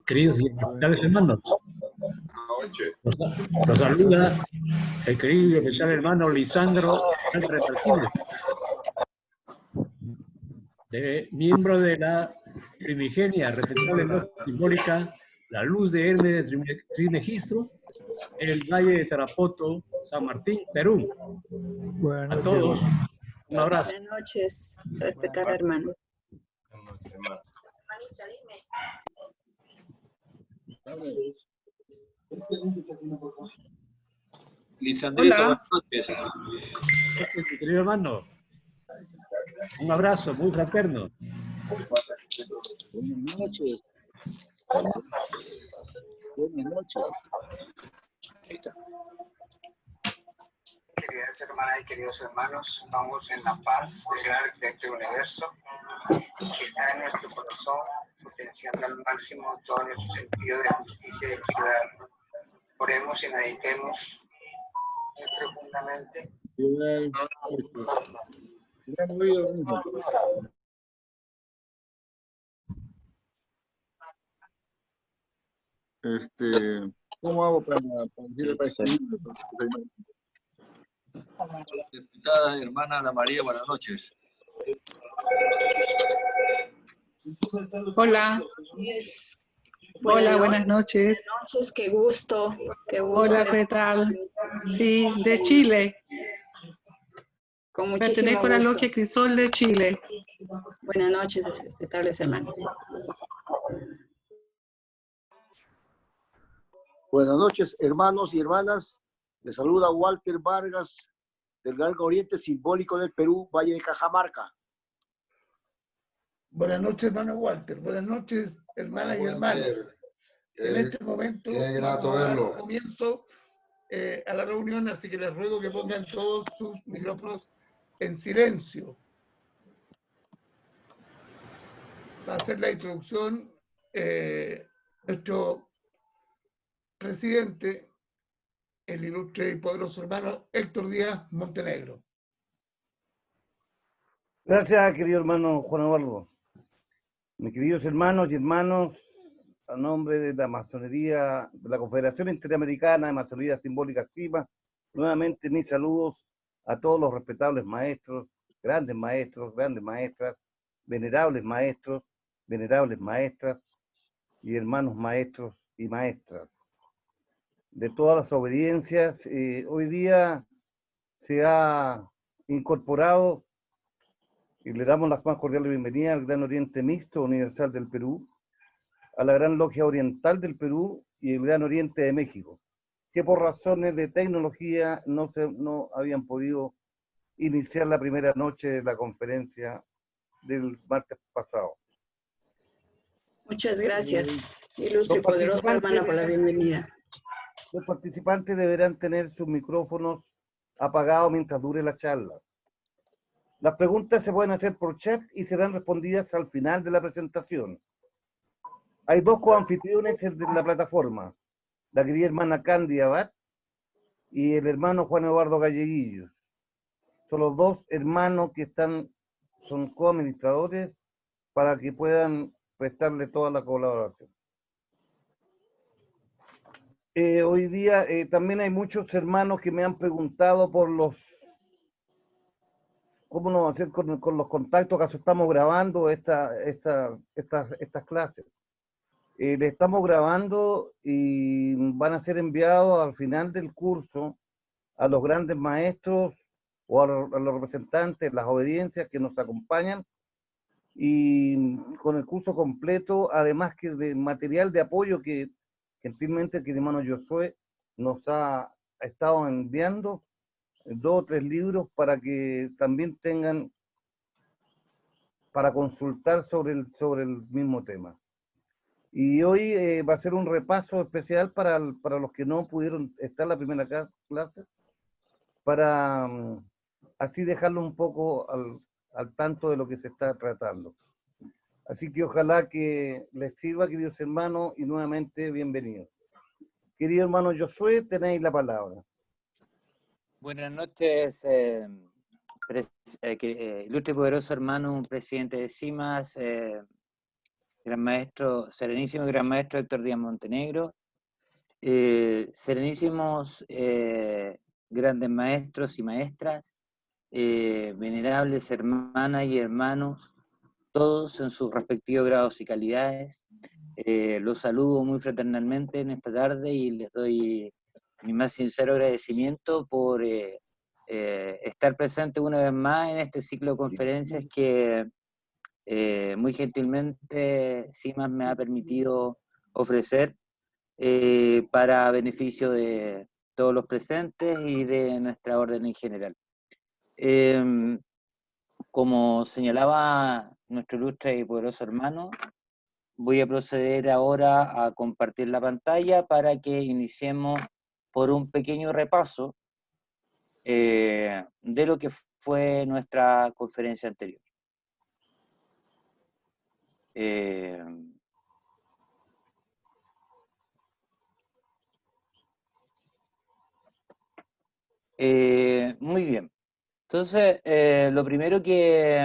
Queridos y especiales hermanos, los saluda el querido y especial hermano Lisandro Alfred Martínez, miembro de la primigenia, respetable logia simbólica, la luz de Hermes de Trimegistro, en el Valle de Tarapoto, San Martín, Perú. A todos, un abrazo. Buenas noches, respetar hermano. Buenas noches, hermano. Hermanita, dime. Lisandrito, Hola. buenas noches. Mi querido hermano, un abrazo muy fraterno. Buenas noches. Buenas noches. Queridas hermanas y queridos hermanos, vamos en la paz del gran arquitecto del universo, que está en nuestro corazón, potenciando al máximo todo nuestro sentido de justicia y equidad. Oremos y meditemos muy profundamente. ¿Cómo hago para decirle para escribirlo? Respetada hermana Ana María, buenas noches. Hola. Hola, buenas noches. Buenas noches, qué gusto. Hola, ¿qué tal? Sí, de Chile. Con muchísimo Pertenezco a la gusto. Logia Crisol de Chile. Buenas noches, respetables hermanos. Buenas noches, hermanos y hermanas. Les saluda Walter Vargas, del Gran Oriente Simbólico del Perú, Valle de Cajamarca. Buenas noches, hermano Walter. Buenas noches, hermanas y hermanos. En este momento grato vamos a dar verlo. comienzo a la reunión, así que les ruego que pongan todos sus micrófonos en silencio. Va a hacer la introducción nuestro presidente, el ilustre y poderoso hermano Héctor Díaz Montenegro. Gracias, querido hermano Juan Eduardo. Mis queridos hermanos y hermanos, a nombre de la masonería, de la Confederación Interamericana de Masonería Simbólica Activa, nuevamente mis saludos a todos los respetables maestros, grandes maestras, venerables maestras y hermanos maestros y maestras de todas las obediencias. Hoy día se ha incorporado y le damos la más cordial bienvenida al Gran Oriente Mixto Universal del Perú, a la Gran Logia Oriental del Perú y el Gran Oriente de México, que por razones de tecnología no habían podido iniciar la primera noche de la conferencia del martes pasado. Muchas gracias, ilustre y poderoso hermano, por la bienvenida. Los participantes deberán tener sus micrófonos apagados mientras dure la charla. Las preguntas se pueden hacer por chat y serán respondidas al final de la presentación. Hay dos coanfitriones de la plataforma, la querida hermana Candy Abad y el hermano Juan Eduardo Galleguillos. Son los dos hermanos que son coadministradores para que puedan prestarle toda la colaboración. Hoy día también hay muchos hermanos que me han preguntado por cómo nos hacer con los contactos, acaso estamos grabando estas clases. Le estamos grabando y van a ser enviados al final del curso a los grandes maestros o a los representantes, las obediencias que nos acompañan, y con el curso completo, además que de material de apoyo que gentilmente el hermano Josué nos ha estado enviando, 2 o 3 libros para que también tengan para consultar sobre el mismo tema. Y hoy va a ser un repaso especial para los que no pudieron estar en la primera clase, para así dejarlo un poco al tanto de lo que se está tratando. Así que ojalá que les sirva, queridos hermanos, y nuevamente bienvenidos. Querido hermano Josué, tenéis la palabra. Buenas noches, ilustre y poderoso hermano, presidente de CIMAS, serenísimo Gran Maestro Héctor Díaz Montenegro, serenísimos grandes maestros y maestras, venerables hermanas y hermanos, todos en sus respectivos grados y calidades. Los saludo muy fraternalmente en esta tarde y les doy mi más sincero agradecimiento por estar presente una vez más en este ciclo de conferencias que muy gentilmente CIMAS me ha permitido ofrecer para beneficio de todos los presentes y de nuestra orden en general. Como señalaba nuestro ilustre y poderoso hermano, voy a proceder ahora a compartir la pantalla para que iniciemos por un pequeño repaso de lo que fue nuestra conferencia anterior. Muy bien. Entonces, lo primero que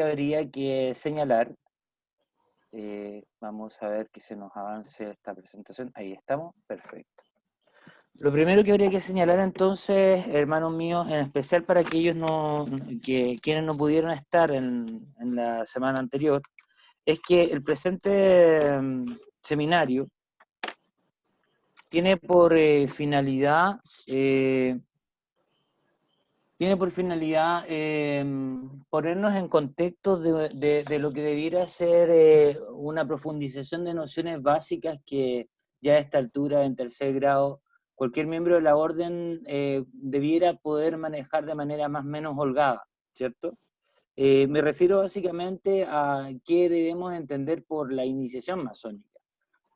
habría que señalar, vamos a ver que se nos avance esta presentación. Ahí estamos, perfecto. Lo primero que habría que señalar entonces, hermanos míos, en especial para aquellos quienes no pudieron estar en la semana anterior, es que el presente seminario tiene por finalidad ponernos en contexto de lo que debiera ser una profundización de nociones básicas que ya a esta altura, en tercer grado, cualquier miembro de la orden debiera poder manejar de manera más o menos holgada, ¿cierto? Me refiero básicamente a qué debemos entender por la iniciación masónica.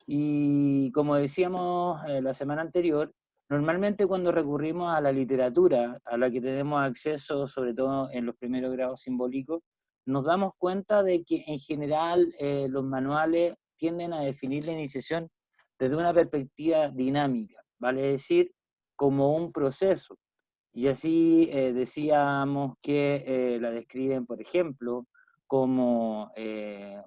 Y como decíamos la semana anterior, normalmente cuando recurrimos a la literatura, a la que tenemos acceso, sobre todo en los primeros grados simbólicos, nos damos cuenta de que en general los manuales tienden a definir la iniciación desde una perspectiva dinámica, vale decir, como un proceso. Y así decíamos que la describen, por ejemplo, como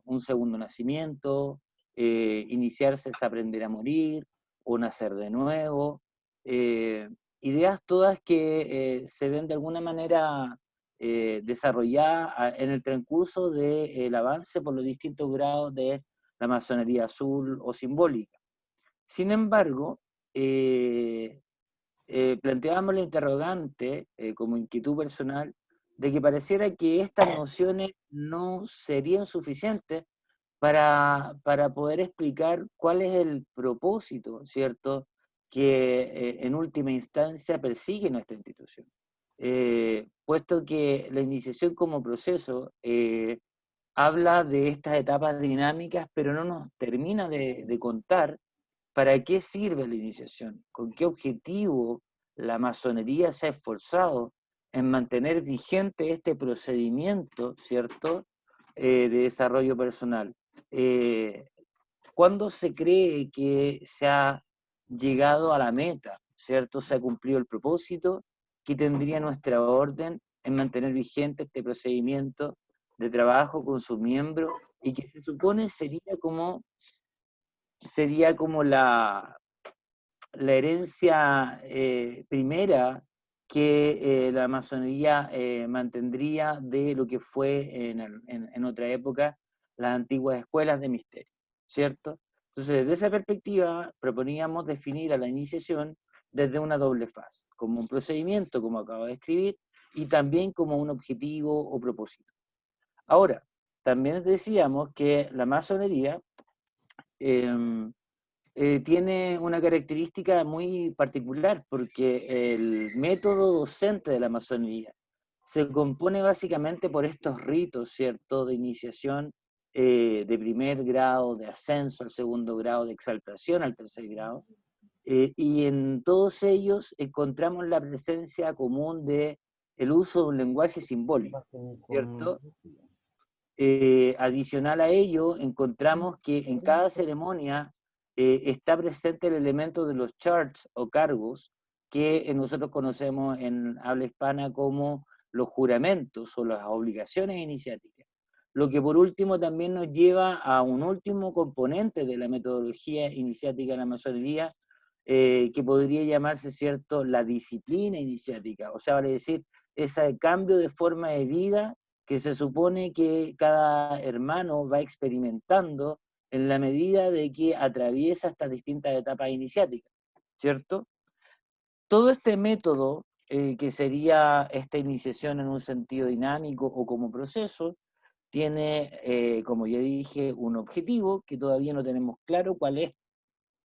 un segundo nacimiento, iniciarse es aprender a morir, o nacer de nuevo, ideas todas que se ven de alguna manera desarrolladas en el transcurso del avance por los distintos grados de la masonería azul o simbólica. Sin embargo, planteábamos la interrogante como inquietud personal de que pareciera que estas nociones no serían suficientes para poder explicar cuál es el propósito, ¿cierto?, que en última instancia persigue nuestra institución. Puesto que la iniciación como proceso habla de estas etapas dinámicas, pero no nos termina de contar para qué sirve la iniciación, con qué objetivo la masonería se ha esforzado en mantener vigente este procedimiento, ¿cierto?, de desarrollo personal. ¿Cuándo se cree que se ha llegado a la meta, ¿cierto? Se ha cumplido el propósito que tendría nuestra orden en mantener vigente este procedimiento de trabajo con sus miembros y que se supone sería como la herencia primera que la masonería mantendría de lo que fue en otra época las antiguas escuelas de misterio, ¿cierto? Entonces, desde esa perspectiva, proponíamos definir a la iniciación desde una doble fase, como un procedimiento, como acabo de escribir, y también como un objetivo o propósito. Ahora, también decíamos que la masonería tiene una característica muy particular, porque el método docente de la masonería se compone básicamente por estos ritos, ¿cierto?, de iniciación de primer grado, de ascenso al segundo grado, de exaltación al tercer grado, y en todos ellos encontramos la presencia común de el uso de un lenguaje simbólico, ¿cierto? Adicional a ello, encontramos que en cada ceremonia está presente el elemento de los charts o cargos que nosotros conocemos en habla hispana como los juramentos o las obligaciones iniciáticas. lo que por último también nos lleva a un último componente de la metodología iniciática en la masonería, que podría llamarse, ¿cierto?, la disciplina iniciática, o sea, vale decir, ese cambio de forma de vida que se supone que cada hermano va experimentando en la medida de que atraviesa estas distintas etapas iniciáticas, ¿cierto? Todo este método, que sería esta iniciación en un sentido dinámico o como proceso, tiene, como ya dije, un objetivo que todavía no tenemos claro cuál es,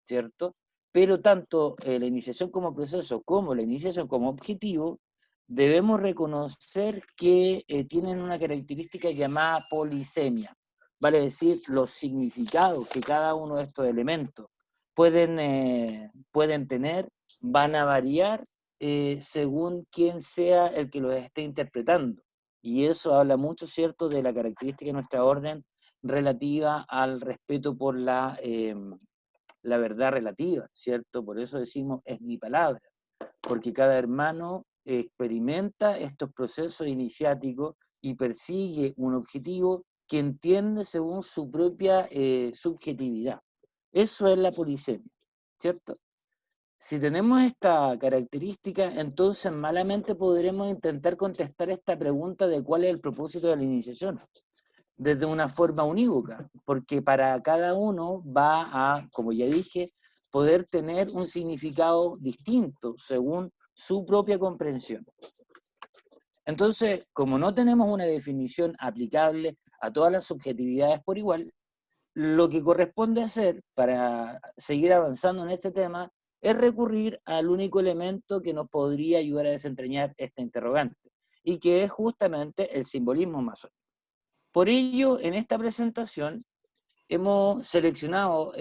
¿cierto? Pero tanto la iniciación como proceso como la iniciación como objetivo, debemos reconocer que tienen una característica llamada polisemia, vale decir, los significados que cada uno de estos elementos pueden tener, van a variar según quién sea el que los esté interpretando. Y eso habla mucho, ¿cierto?, de la característica de nuestra orden relativa al respeto por la verdad relativa, ¿cierto? Por eso decimos, es mi palabra, porque cada hermano experimenta estos procesos iniciáticos y persigue un objetivo que entiende según su propia subjetividad. Eso es la polisemia, ¿cierto? Si tenemos esta característica, entonces malamente podremos intentar contestar esta pregunta de cuál es el propósito de la iniciación, desde una forma unívoca, porque para cada uno va a, como ya dije, poder tener un significado distinto según su propia comprensión. Entonces, como no tenemos una definición aplicable a todas las subjetividades por igual, lo que corresponde hacer para seguir avanzando en este tema es recurrir al único elemento que nos podría ayudar a desentrañar esta interrogante, y que es justamente el simbolismo masónico. Por ello, en esta presentación hemos seleccionado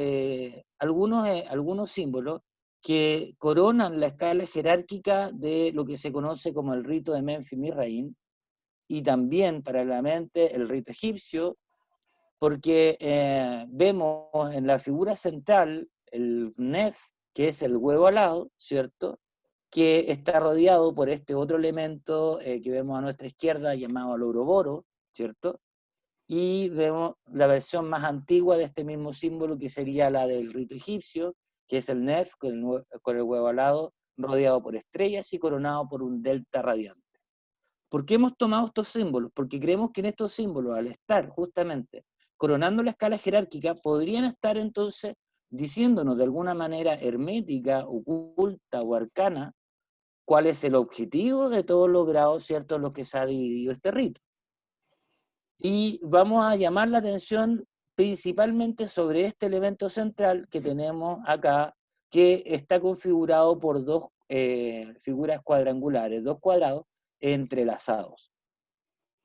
algunos símbolos que coronan la escala jerárquica de lo que se conoce como el rito de Menfi Mirraín, y también, paralelamente, el rito egipcio, porque vemos en la figura central el Nef, que es el huevo alado, ¿cierto?, que está rodeado por este otro elemento que vemos a nuestra izquierda llamado el Ouroboros, ¿cierto? Y vemos la versión más antigua de este mismo símbolo, que sería la del rito egipcio, que es el Nef con el huevo alado, rodeado por estrellas y coronado por un delta radiante. ¿Por qué hemos tomado estos símbolos? Porque creemos que en estos símbolos, al estar justamente coronando la escala jerárquica, podrían estar entonces diciéndonos de alguna manera hermética, oculta o arcana, cuál es el objetivo de todos los grados, ¿cierto?, en los que se ha dividido este rito. Y vamos a llamar la atención principalmente sobre este elemento central que tenemos acá, que está configurado por dos figuras cuadrangulares, dos cuadrados entrelazados.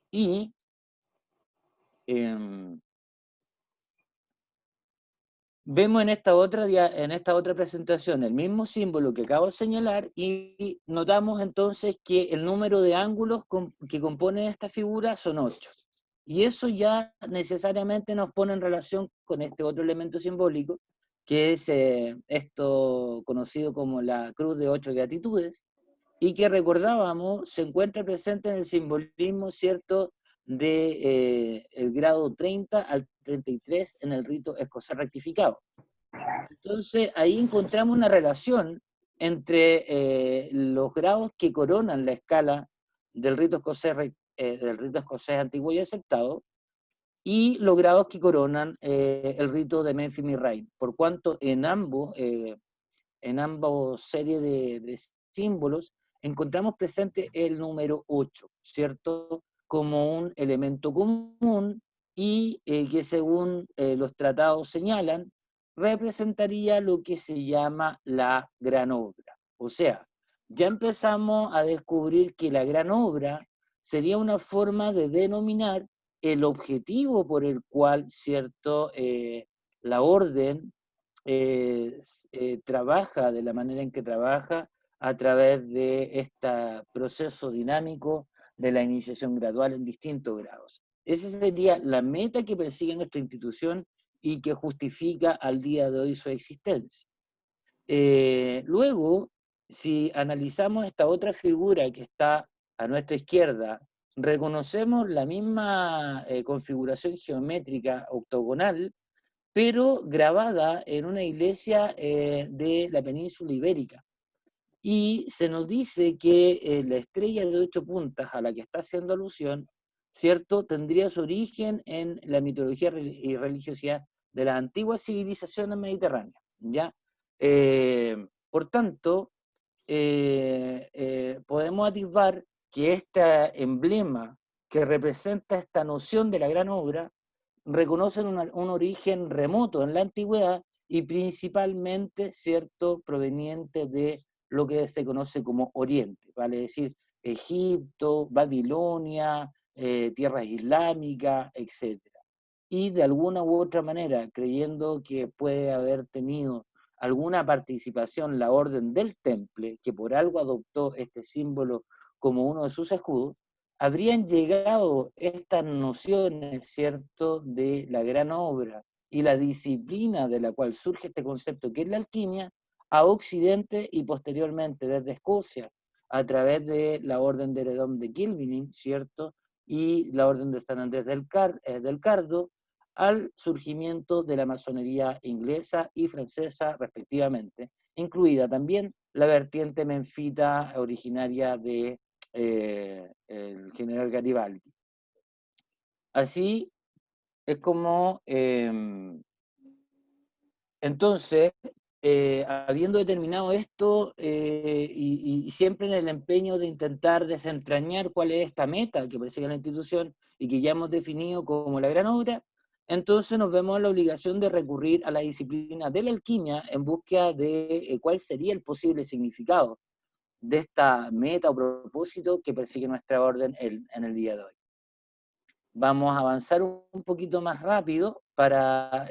Y vemos en esta otra presentación el mismo símbolo que acabo de señalar, y notamos entonces que el número de ángulos que componen esta figura son 8. Y eso ya necesariamente nos pone en relación con este otro elemento simbólico, que es esto conocido como la cruz de 8 beatitudes, y que recordábamos se encuentra presente en el simbolismo, ¿cierto?, de el grado 30 al 33 en el rito escocés rectificado. Entonces ahí encontramos una relación entre los grados que coronan la escala del rito escocés antiguo y aceptado, y los grados que coronan el rito de Menfi Mirraín, por cuanto en ambos series de símbolos encontramos presente el número 8, ¿cierto?, como un elemento común, y que según los tratados señalan, representaría lo que se llama la gran obra. O sea, ya empezamos a descubrir que la gran obra sería una forma de denominar el objetivo por el cual, ¿cierto?, la orden trabaja de la manera en que trabaja a través de este proceso dinámico de la iniciación gradual en distintos grados. Esa sería la meta que persigue nuestra institución y que justifica al día de hoy su existencia. Luego, si analizamos esta otra figura que está a nuestra izquierda, reconocemos la misma configuración geométrica octogonal, pero grabada en una iglesia de la península ibérica. Y se nos dice que la estrella de 8 puntas a la que está haciendo alusión, ¿cierto?, tendría su origen en la mitología y religiosidad de las antiguas civilizaciones mediterráneas, ¿ya? Por tanto, podemos atisbar que este emblema que representa esta noción de la gran obra reconocen un origen remoto en la antigüedad y principalmente, ¿cierto?, proveniente de lo que se conoce como Oriente, vale decir, Egipto, Babilonia, tierras islámicas, etc. Y de alguna u otra manera, creyendo que puede haber tenido alguna participación la Orden del Temple, que por algo adoptó este símbolo como uno de sus escudos, habrían llegado estas nociones, ¿cierto?, de la gran obra y la disciplina de la cual surge este concepto que es la alquimia, a Occidente y posteriormente desde Escocia, a través de la Orden de Heredón de Kilvinin, ¿cierto?, y la Orden de San Andrés del Cardo, al surgimiento de la masonería inglesa y francesa respectivamente, incluida también la vertiente menfita originaria de el general Garibaldi. Así es como, entonces, habiendo determinado esto y siempre en el empeño de intentar desentrañar cuál es esta meta que persigue la institución y que ya hemos definido como la gran obra, entonces nos vemos en la obligación de recurrir a la disciplina de la alquimia en búsqueda de cuál sería el posible significado de esta meta o propósito que persigue nuestra orden en el día de hoy. Vamos a avanzar un poquito más rápido para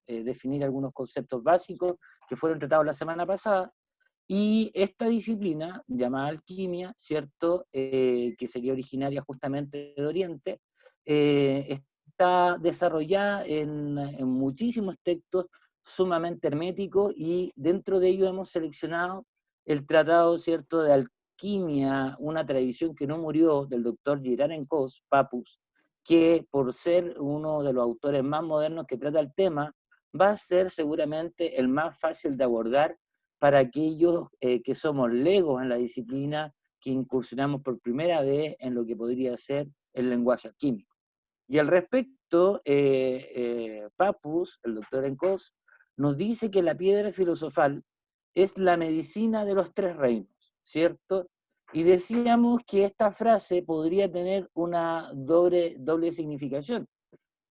definir algunos conceptos básicos que fueron tratados la semana pasada. Y esta disciplina, llamada alquimia, ¿cierto?, que sería originaria justamente de Oriente, está desarrollada en muchísimos textos sumamente herméticos y dentro de ellos hemos seleccionado el tratado, ¿cierto?, de alquimia, una tradición que no murió, del doctor Girard Encos, Papus, que por ser uno de los autores más modernos que trata el tema, va a ser seguramente el más fácil de abordar para aquellos que somos legos en la disciplina, que incursionamos por primera vez en lo que podría ser el lenguaje alquímico. Y al respecto, Papus, el doctor Encos, nos dice que la piedra filosofal es la medicina de los 3 reinos, ¿cierto? Y decíamos que esta frase podría tener una doble significación.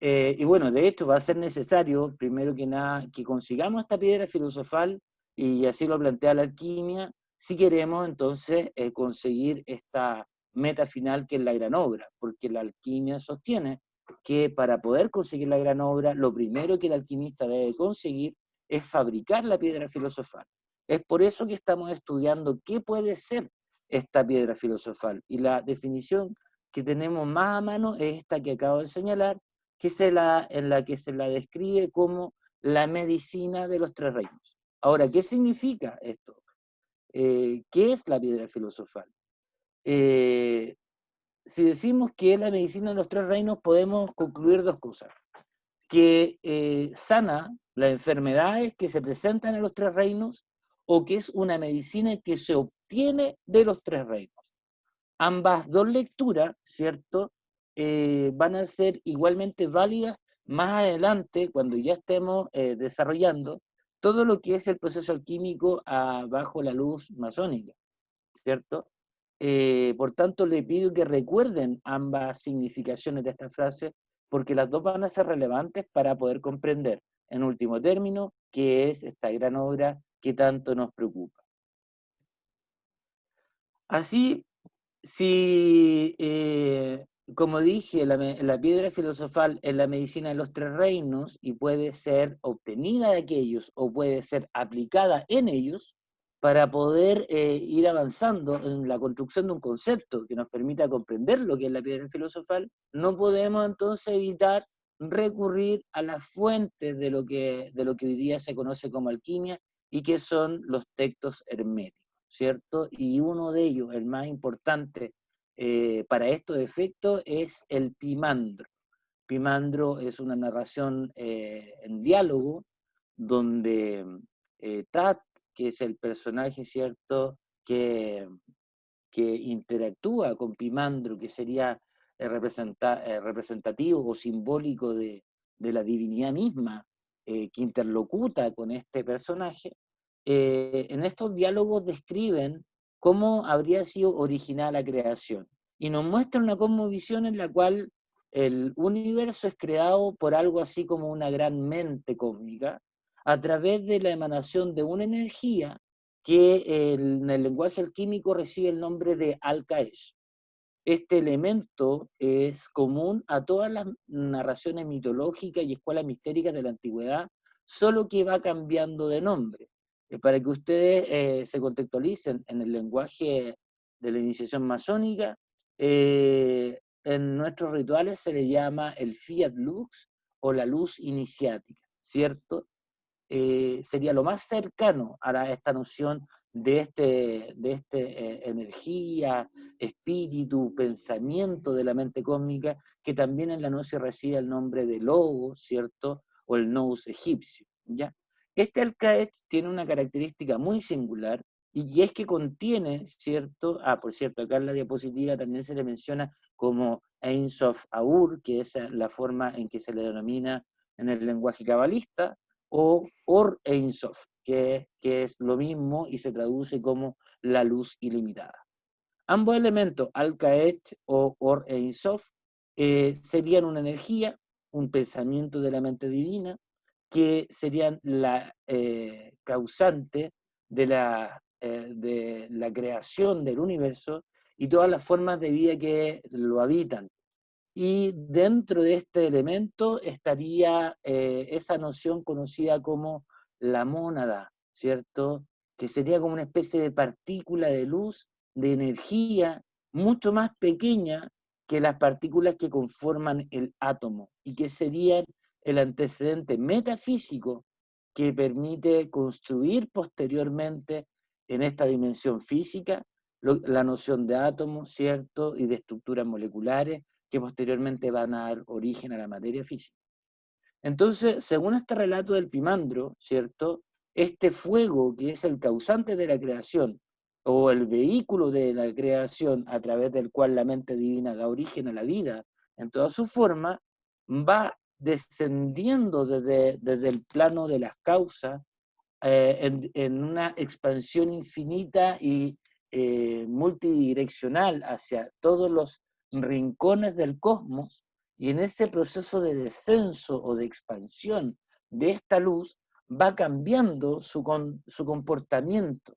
Y bueno, de hecho va a ser necesario, primero que nada, que consigamos esta piedra filosofal, y así lo plantea la alquimia, si queremos entonces conseguir esta meta final que es la gran obra, porque la alquimia sostiene que para poder conseguir la gran obra, lo primero que el alquimista debe conseguir es fabricar la piedra filosofal. Es por eso que estamos estudiando qué puede ser esta piedra filosofal, y la definición que tenemos más a mano es esta que acabo de señalar, en la que se la describe como la medicina de los 3 reinos. Ahora, ¿qué significa esto? ¿Qué es la piedra filosofal? Si decimos que es la medicina de los 3 reinos, podemos concluir 2 cosas. Que sana las enfermedades que se presentan en los 3 reinos, o que es una medicina que se obtiene de los 3 reinos. Ambas 2 lecturas, ¿cierto?, van a ser igualmente válidas más adelante, cuando ya estemos desarrollando todo lo que es el proceso alquímico bajo la luz masónica, ¿cierto? Por tanto, le pido que recuerden ambas significaciones de esta frase, porque las 2 van a ser relevantes para poder comprender, en último término, qué es esta gran obra que tanto nos preocupa. Así, si, como dije, la piedra filosofal es la medicina de los 3 reinos y puede ser obtenida de aquellos o puede ser aplicada en ellos para poder ir avanzando en la construcción de un concepto que nos permita comprender lo que es la piedra filosofal, no podemos entonces evitar recurrir a las fuentes de lo que hoy día se conoce como alquimia y que son los textos herméticos, ¿cierto? Y uno de ellos, el más importante para estos efectos es el Pimandro. Pimandro es una narración en diálogo donde Tat, que es el personaje, ¿cierto?, que interactúa con Pimandro, que sería representativo o simbólico de la divinidad misma, que interlocuta con este personaje, en estos diálogos describen cómo habría sido original la creación. Y nos muestran una cosmovisión en la cual el universo es creado por algo así como una gran mente cósmica, a través de la emanación de una energía que en el lenguaje alquímico recibe el nombre de Al-Kaesh. Este elemento es común a todas las narraciones mitológicas y escuelas mistéricas de la antigüedad, solo que va cambiando de nombre. Para que ustedes se contextualicen en el lenguaje de la iniciación masónica, en nuestros rituales se le llama el Fiat Lux o la luz iniciática, ¿cierto? Sería lo más cercano a esta noción de energía, espíritu, pensamiento de la mente cósmica, que también en la gnosis recibe el nombre de logos, ¿cierto? O el nous egipcio, ¿ya? Este Al-Kaet tiene una característica muy singular, y es que contiene, ¿cierto? Por cierto, acá en la diapositiva también se le menciona como Ein Sof Aur, que es la forma en que se le denomina en el lenguaje cabalista, o Or Ein Sof, que es lo mismo y se traduce como la luz ilimitada. Ambos elementos, Al-Kaet o Or Ein Sof, serían una energía, un pensamiento de la mente divina, que serían la causante de la creación del universo y todas las formas de vida que lo habitan. Y dentro de este elemento estaría esa noción conocida como la mónada, ¿cierto? Que sería como una especie de partícula de luz, de energía, mucho más pequeña que las partículas que conforman el átomo, y que serían el antecedente metafísico que permite construir posteriormente en esta dimensión física la noción de átomos, ¿cierto? Y de estructuras moleculares, que posteriormente van a dar origen a la materia física. Entonces, según este relato del Pimandro, ¿cierto?, este fuego que es el causante de la creación, o el vehículo de la creación a través del cual la mente divina da origen a la vida en toda su forma, va descendiendo desde el plano de las causas en una expansión infinita y multidireccional hacia todos los rincones del cosmos, y en ese proceso de descenso o de expansión de esta luz va cambiando su comportamiento,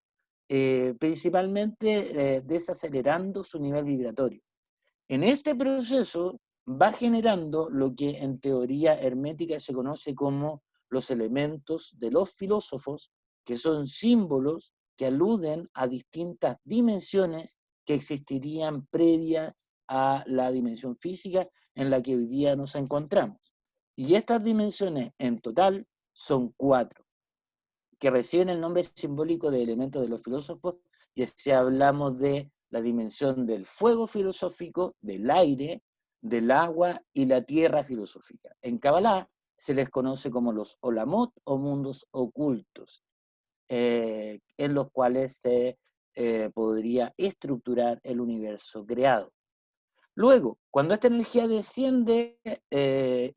principalmente desacelerando su nivel vibratorio. En este proceso va generando lo que en teoría hermética se conoce como los elementos de los filósofos, que son símbolos que aluden a distintas dimensiones que existirían previas a la dimensión física en la que hoy día nos encontramos. Y estas dimensiones en total son 4, que reciben el nombre simbólico de elementos de los filósofos, y así hablamos de la dimensión del fuego filosófico, del aire, del agua y la tierra filosófica. En Kabbalah se les conoce como los olamot o mundos ocultos, en los cuales se podría estructurar el universo creado. Luego, cuando esta energía desciende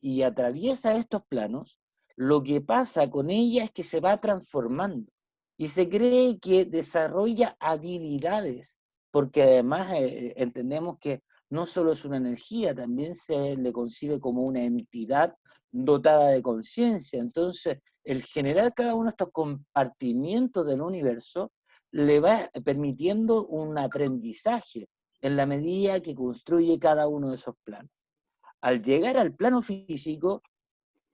y atraviesa estos planos, lo que pasa con ella es que se va transformando y se cree que desarrolla habilidades, porque además entendemos que no solo es una energía, también se le concibe como una entidad dotada de conciencia. Entonces, el generar cada uno de estos compartimientos del universo le va permitiendo un aprendizaje en la medida que construye cada uno de esos planos. Al llegar al plano físico,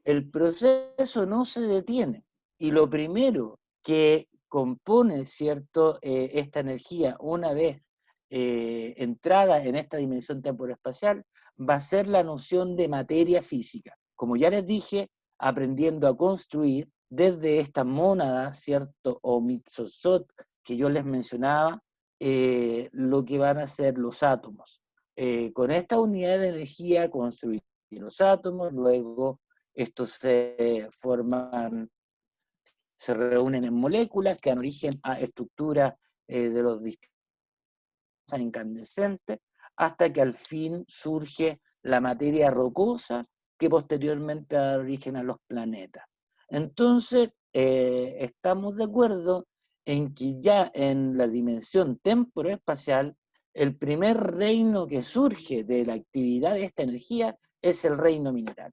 el proceso no se detiene, y lo primero que compone, ¿cierto?, esta energía una vez entrada en esta dimensión temporal-espacial va a ser la noción de materia física. Como ya les dije, aprendiendo a construir desde esta mónada, ¿cierto?, o mitzozot que yo les mencionaba, lo que van a ser los átomos. con esta unidad de energía construyen los átomos, luego estos se forman, se reúnen en moléculas que dan origen a estructuras de los distintos incandescentes, hasta que al fin surge la materia rocosa que posteriormente da origen a los planetas. Entonces, estamos de acuerdo en que ya en la dimensión temporoespacial, el primer reino que surge de la actividad de esta energía es el reino mineral.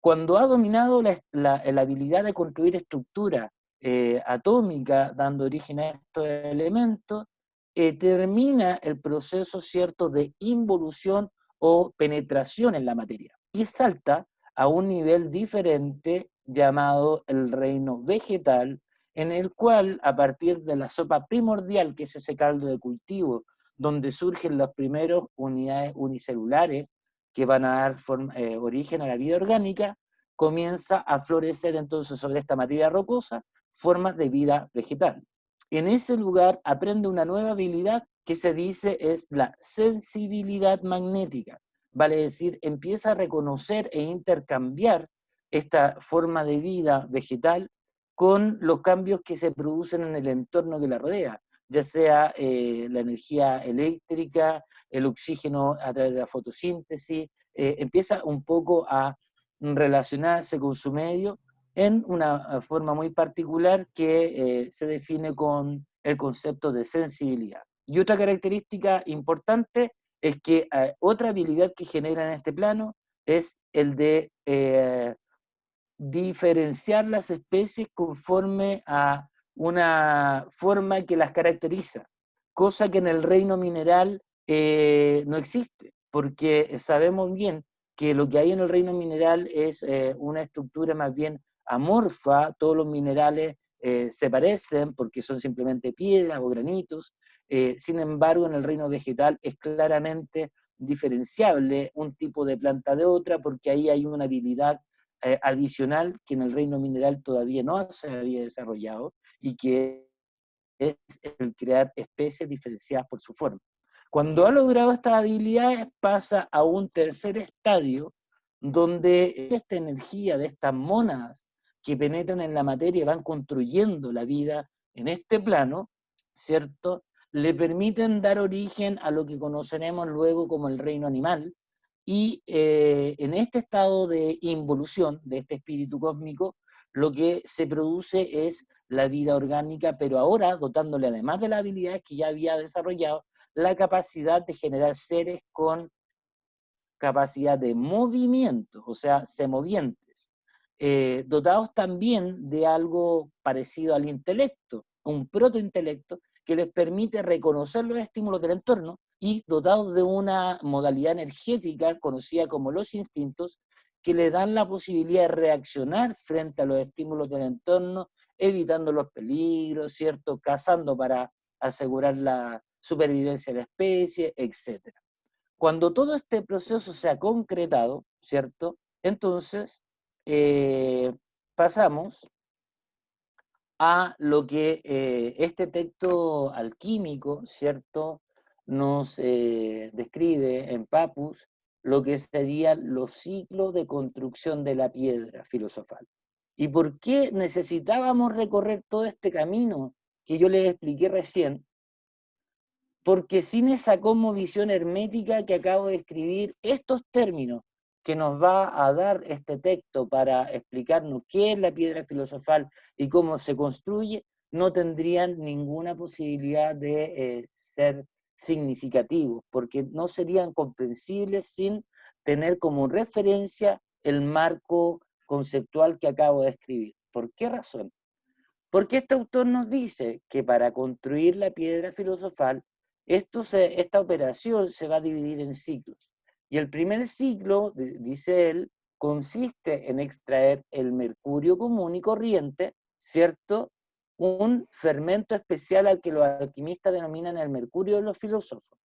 Cuando ha dominado la habilidad de construir estructura atómica, dando origen a estos elementos, termina el proceso, ¿cierto?, de involución o penetración en la materia y salta a un nivel diferente llamado el reino vegetal, en el cual, a partir de la sopa primordial, que es ese caldo de cultivo, donde surgen las primeras unidades unicelulares que van a dar origen a la vida orgánica, comienza a florecer entonces sobre esta materia rocosa formas de vida vegetal. En ese lugar aprende una nueva habilidad que se dice es la sensibilidad magnética. Vale decir, empieza a reconocer e intercambiar esta forma de vida vegetal con los cambios que se producen en el entorno que la rodea, ya sea la energía eléctrica, el oxígeno a través de la fotosíntesis, empieza un poco a relacionarse con su medio en una forma muy particular que se define con el concepto de sensibilidad. Y otra característica importante es que otra habilidad que genera en este plano es el de diferenciar las especies conforme a una forma que las caracteriza, cosa que en el reino mineral no existe, porque sabemos bien que lo que hay en el reino mineral es una estructura más bien amorfa, todos los minerales se parecen porque son simplemente piedras o granitos, sin embargo en el reino vegetal es claramente diferenciable un tipo de planta de otra porque ahí hay una habilidad adicional que en el reino mineral todavía no se había desarrollado y que es el crear especies diferenciadas por su forma. Cuando ha logrado estas habilidades pasa a un tercer estadio donde esta energía de estas mónadas que penetran en la materia y van construyendo la vida en este plano, ¿cierto?, le permiten dar origen a lo que conoceremos luego como el reino animal, y en este estado de involución de este espíritu cósmico, lo que se produce es la vida orgánica, pero ahora dotándole, además de las habilidades que ya había desarrollado, la capacidad de generar seres con capacidad de movimiento, o sea, semovientes, dotados también de algo parecido al intelecto, un protointelecto que les permite reconocer los estímulos del entorno y dotados de una modalidad energética conocida como los instintos, que le dan la posibilidad de reaccionar frente a los estímulos del entorno, evitando los peligros, ¿cierto?, cazando para asegurar la supervivencia de la especie, etc. Cuando todo este proceso se ha concretado, ¿cierto?, entonces pasamos a lo que este texto alquímico, ¿cierto?, nos describe en Papus, lo que serían los ciclos de construcción de la piedra filosofal. ¿Y por qué necesitábamos recorrer todo este camino que yo les expliqué recién? Porque sin esa cosmovisión hermética que acabo de escribir, estos términos que nos va a dar este texto para explicarnos qué es la piedra filosofal y cómo se construye, no tendrían ninguna posibilidad de ser significativos, porque no serían comprensibles sin tener como referencia el marco conceptual que acabo de escribir. ¿Por qué razón? Porque este autor nos dice que para construir la piedra filosofal, esta operación se va a dividir en ciclos. Y el primer ciclo, dice él, consiste en extraer el mercurio común y corriente, ¿cierto?, un fermento especial al que los alquimistas denominan el mercurio de los filósofos.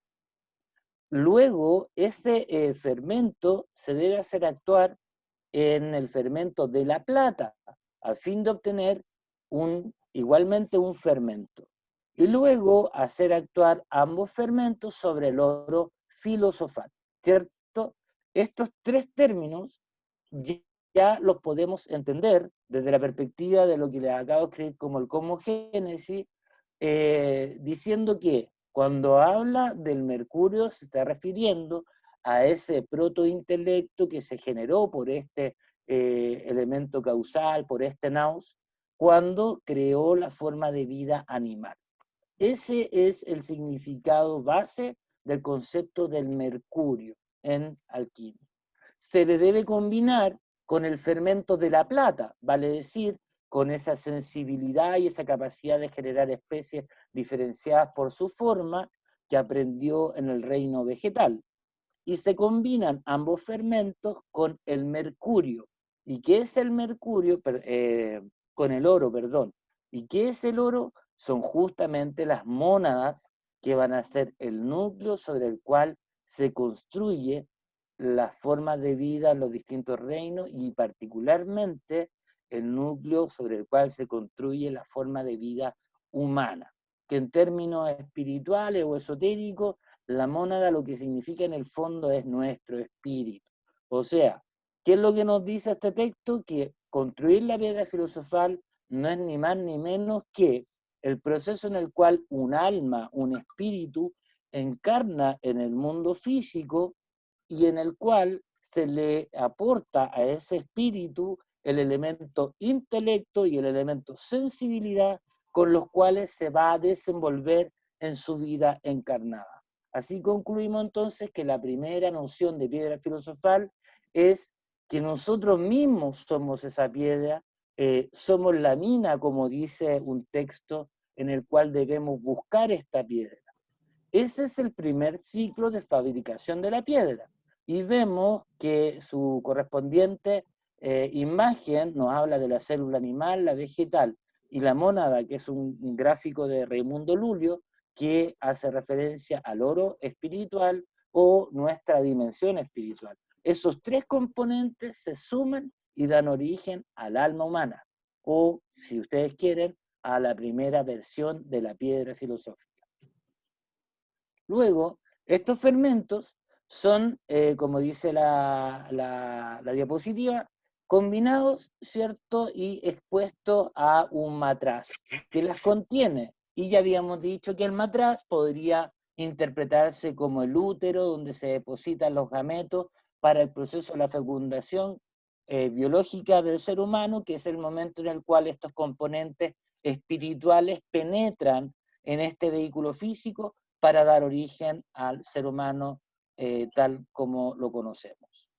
Luego, ese fermento se debe hacer actuar en el fermento de la plata, a fin de obtener igualmente un fermento. Y luego hacer actuar ambos fermentos sobre el oro filosofal, ¿cierto? Estos tres términos ya los podemos entender desde la perspectiva de lo que les acabo de escribir como el cosmogénesis, diciendo que cuando habla del Mercurio se está refiriendo a ese protointelecto que se generó por este elemento causal, por este nous, cuando creó la forma de vida animal. Ese es el significado base del concepto del mercurio en alquimia. Se le debe combinar con el fermento de la plata, vale decir, con esa sensibilidad y esa capacidad de generar especies diferenciadas por su forma que aprendió en el reino vegetal. Y se combinan ambos fermentos con el mercurio. ¿Y qué es el mercurio? Con el oro, perdón. ¿Y qué es el oro? Son justamente las mónadas que van a ser el núcleo sobre el cual se construye las formas de vida en los distintos reinos y particularmente el núcleo sobre el cual se construye la forma de vida humana, que en términos espirituales o esotéricos, la mónada lo que significa en el fondo es nuestro espíritu. O sea, ¿qué es lo que nos dice este texto? Que construir la piedra filosofal no es ni más ni menos que el proceso en el cual un alma, un espíritu, encarna en el mundo físico y en el cual se le aporta a ese espíritu el elemento intelecto y el elemento sensibilidad con los cuales se va a desenvolver en su vida encarnada. Así concluimos entonces que la primera noción de piedra filosofal es que nosotros mismos somos esa piedra, somos la mina, como dice un texto en el cual debemos buscar esta piedra. Ese es el primer ciclo de fabricación de la piedra. Y vemos que su correspondiente imagen nos habla de la célula animal, la vegetal, y la mónada, que es un gráfico de Raimundo Lulio, que hace referencia al oro espiritual o nuestra dimensión espiritual. Esos tres componentes se suman y dan origen al alma humana, o, si ustedes quieren, a la primera versión de la piedra filosófica. Luego, estos fermentos son, como dice la diapositiva, combinados, ¿cierto? Y expuestos a un matraz que las contiene. Y ya habíamos dicho que el matraz podría interpretarse como el útero donde se depositan los gametos para el proceso de la fecundación biológica del ser humano, que es el momento en el cual estos componentes espirituales penetran en este vehículo físico para dar origen al ser humano tal como lo conocemos.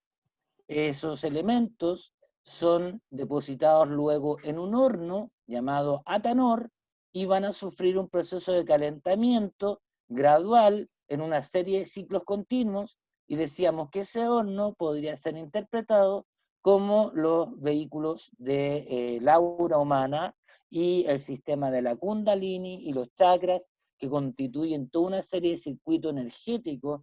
Esos elementos son depositados luego en un horno llamado atanor y van a sufrir un proceso de calentamiento gradual en una serie de ciclos continuos, y decíamos que ese horno podría ser interpretado como los vehículos de la aura humana y el sistema de la Kundalini y los chakras, que constituyen toda una serie de circuitos energéticos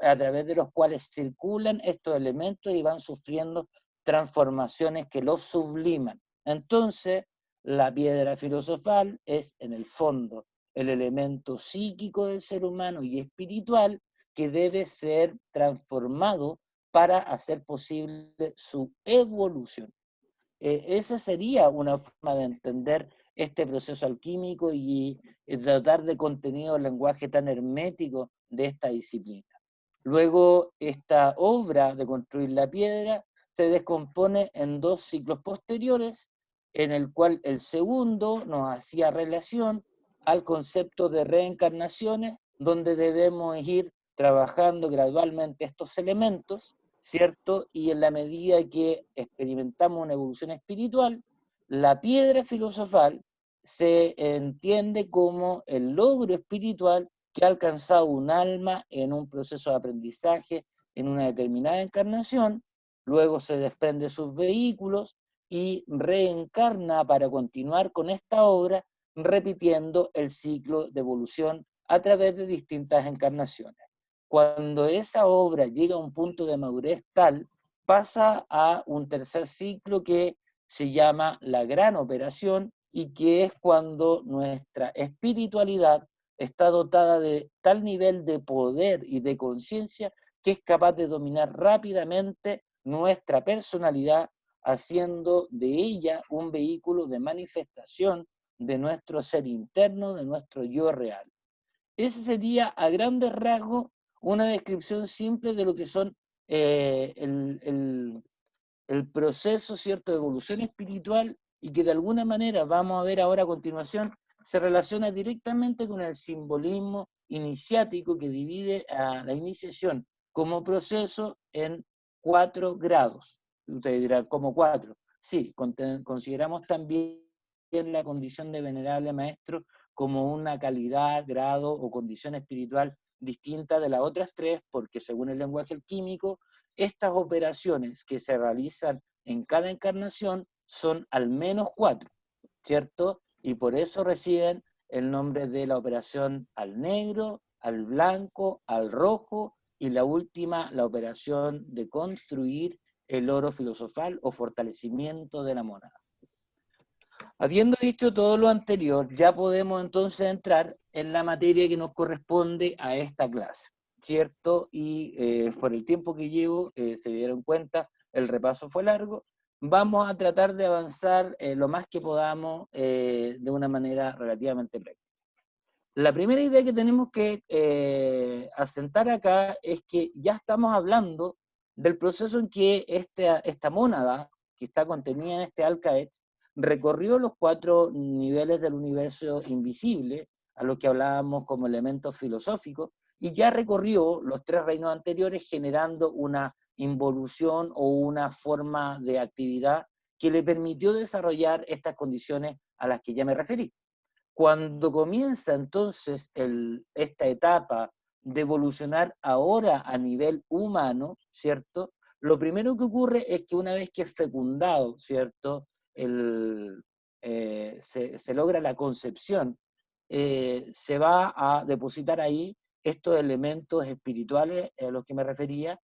a través de los cuales circulan estos elementos y van sufriendo transformaciones que los subliman. Entonces, la piedra filosofal es, en el fondo, el elemento psíquico del ser humano y espiritual que debe ser transformado para hacer posible su evolución. Esa sería una forma de entender este proceso alquímico y tratar de contenido el lenguaje tan hermético de esta disciplina. Luego, esta obra de construir la piedra se descompone en dos ciclos posteriores, en el cual el segundo nos hacía relación al concepto de reencarnaciones, donde debemos ir trabajando gradualmente estos elementos, ¿cierto? Y en la medida que experimentamos una evolución espiritual, la piedra filosofal se entiende como el logro espiritual que ha alcanzado un alma en un proceso de aprendizaje en una determinada encarnación, luego se desprende sus vehículos y reencarna para continuar con esta obra, repitiendo el ciclo de evolución a través de distintas encarnaciones. Cuando esa obra llega a un punto de madurez tal, pasa a un tercer ciclo que se llama la gran operación, y que es cuando nuestra espiritualidad está dotada de tal nivel de poder y de conciencia que es capaz de dominar rápidamente nuestra personalidad, haciendo de ella un vehículo de manifestación de nuestro ser interno, de nuestro yo real. Ese sería, a grandes rasgos, una descripción simple de lo que son el proceso, ¿cierto?, de evolución espiritual, y que de alguna manera, vamos a ver ahora a continuación, se relaciona directamente con el simbolismo iniciático que divide a la iniciación como proceso en 4 grados. Usted dirá, ¿cómo 4? Sí, consideramos también la condición de venerable maestro como una calidad, grado o condición espiritual distinta de las otras 3, porque según el lenguaje alquímico, estas operaciones que se realizan en cada encarnación son al menos 4, ¿cierto? Y por eso reciben el nombre de la operación al negro, al blanco, al rojo, y la última, la operación de construir el oro filosofal o fortalecimiento de la mónada. Habiendo dicho todo lo anterior, ya podemos entonces entrar en la materia que nos corresponde a esta clase, ¿cierto? Y por el tiempo que llevo, se dieron cuenta, el repaso fue largo. Vamos a tratar de avanzar lo más que podamos de una manera relativamente práctica. La primera idea que tenemos que asentar acá es que ya estamos hablando del proceso en que esta mónada, que está contenida en este Alcaetz, recorrió los 4 niveles del universo invisible, a los que hablábamos como elementos filosóficos, y ya recorrió los 3 reinos anteriores, generando una involución o una forma de actividad que le permitió desarrollar estas condiciones a las que ya me referí. Cuando comienza entonces esta etapa de evolucionar ahora a nivel humano, ¿cierto? Lo primero que ocurre es que una vez que es fecundado, ¿cierto?, se logra la concepción, se va a depositar ahí estos elementos espirituales a los que me refería,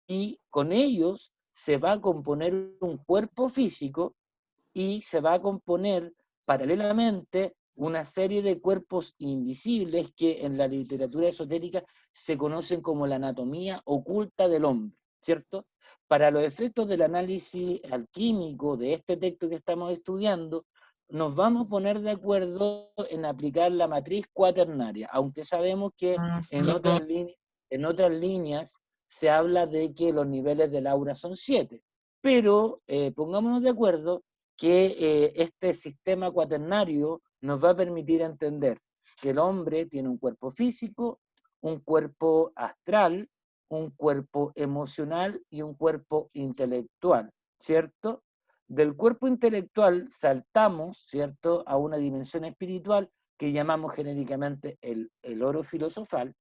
y con ellos se va a componer un cuerpo físico y se va a componer paralelamente una serie de cuerpos invisibles que en la literatura esotérica se conocen como la anatomía oculta del hombre, ¿cierto? Para los efectos del análisis alquímico de este texto que estamos estudiando, nos vamos a poner de acuerdo en aplicar la matriz cuaternaria, aunque sabemos que en otras líneas se habla de que los niveles del aura son 7, pero pongámonos de acuerdo que este sistema cuaternario nos va a permitir entender que el hombre tiene un cuerpo físico, un cuerpo astral, un cuerpo emocional y un cuerpo intelectual, ¿cierto? Del cuerpo intelectual saltamos, ¿cierto?, a una dimensión espiritual que llamamos genéricamente el oro filosofal,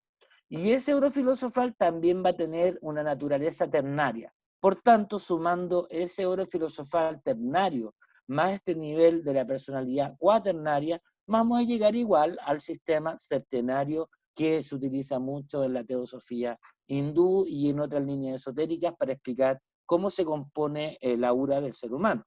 y ese oro filosofal también va a tener una naturaleza ternaria. Por tanto, sumando ese oro filosofal ternario más este nivel de la personalidad cuaternaria, vamos a llegar igual al sistema septenario que se utiliza mucho en la teosofía hindú y en otras líneas esotéricas para explicar cómo se compone el aura del ser humano.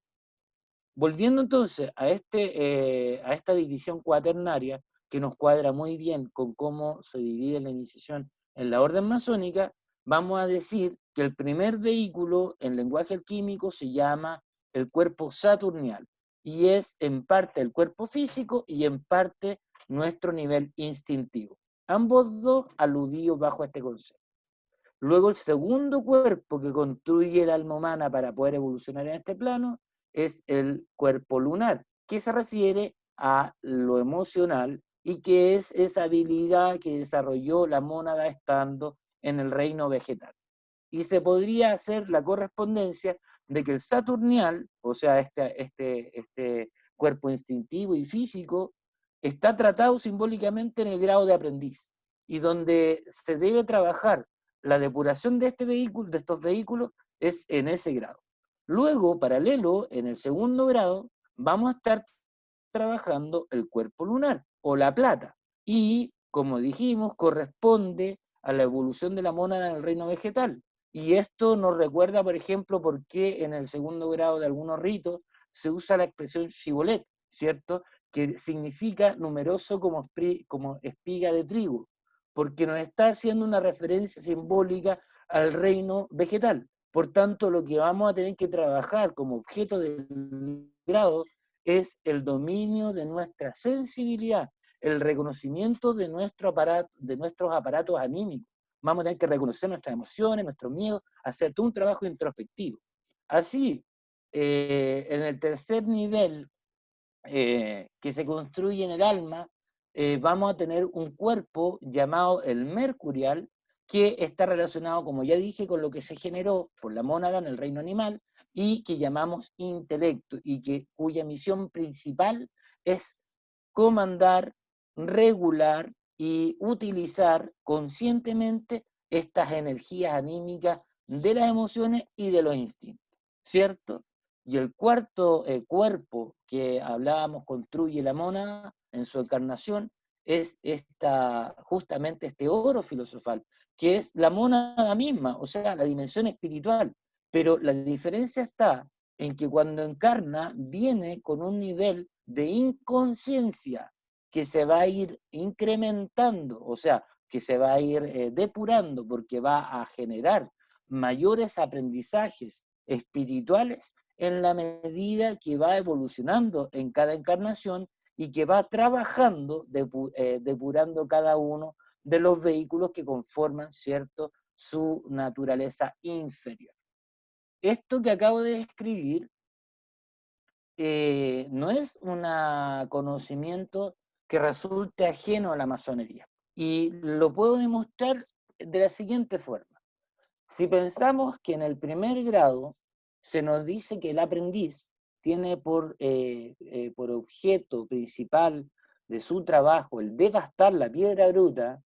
Volviendo entonces a esta división cuaternaria, que nos cuadra muy bien con cómo se divide la iniciación en la orden masónica, vamos a decir que el primer vehículo en lenguaje alquímico se llama el cuerpo saturnial, y es en parte el cuerpo físico y en parte nuestro nivel instintivo. Ambos dos aludidos bajo este concepto. Luego el segundo cuerpo que construye el alma humana para poder evolucionar en este plano es el cuerpo lunar, que se refiere a lo emocional y que es esa habilidad que desarrolló la mónada estando en el reino vegetal. Y se podría hacer la correspondencia de que el saturnial, o sea, este cuerpo instintivo y físico, está tratado simbólicamente en el grado de aprendiz, y donde se debe trabajar la depuración de estos vehículos es en ese grado. Luego, paralelo, en el segundo grado, vamos a estar trabajando el cuerpo lunar, o la plata, y, como dijimos, corresponde a la evolución de la mónada en el reino vegetal. Y esto nos recuerda, por ejemplo, por qué en el segundo grado de algunos ritos se usa la expresión shibolet, ¿cierto? Que significa numeroso como espiga de trigo, porque nos está haciendo una referencia simbólica al reino vegetal. Por tanto, lo que vamos a tener que trabajar como objeto del grado es el dominio de nuestra sensibilidad, el reconocimiento de nuestros aparatos anímicos. Vamos a tener que reconocer nuestras emociones, nuestros miedos, hacer todo un trabajo introspectivo. Así, en el tercer nivel que se construye en el alma, vamos a tener un cuerpo llamado el mercurial, que está relacionado, como ya dije, con lo que se generó por la mónada en el reino animal y que llamamos intelecto, y cuya misión principal es comandar, regular y utilizar conscientemente estas energías anímicas de las emociones y de los instintos, ¿cierto? Y el cuarto cuerpo que hablábamos construye la mónada en su encarnación es justamente este oro filosofal, que es la mónada misma, o sea, la dimensión espiritual. Pero la diferencia está en que cuando encarna viene con un nivel de inconsciencia que se va a ir incrementando, o sea, que se va a ir depurando, porque va a generar mayores aprendizajes espirituales en la medida que va evolucionando en cada encarnación y que va trabajando, depurando cada uno de los vehículos que conforman, ¿cierto?, su naturaleza inferior. Esto que acabo de describir no es un conocimiento que resulte ajeno a la masonería. Y lo puedo demostrar de la siguiente forma. Si pensamos que en el primer grado se nos dice que el aprendiz tiene por objeto principal de su trabajo el devastar la piedra bruta,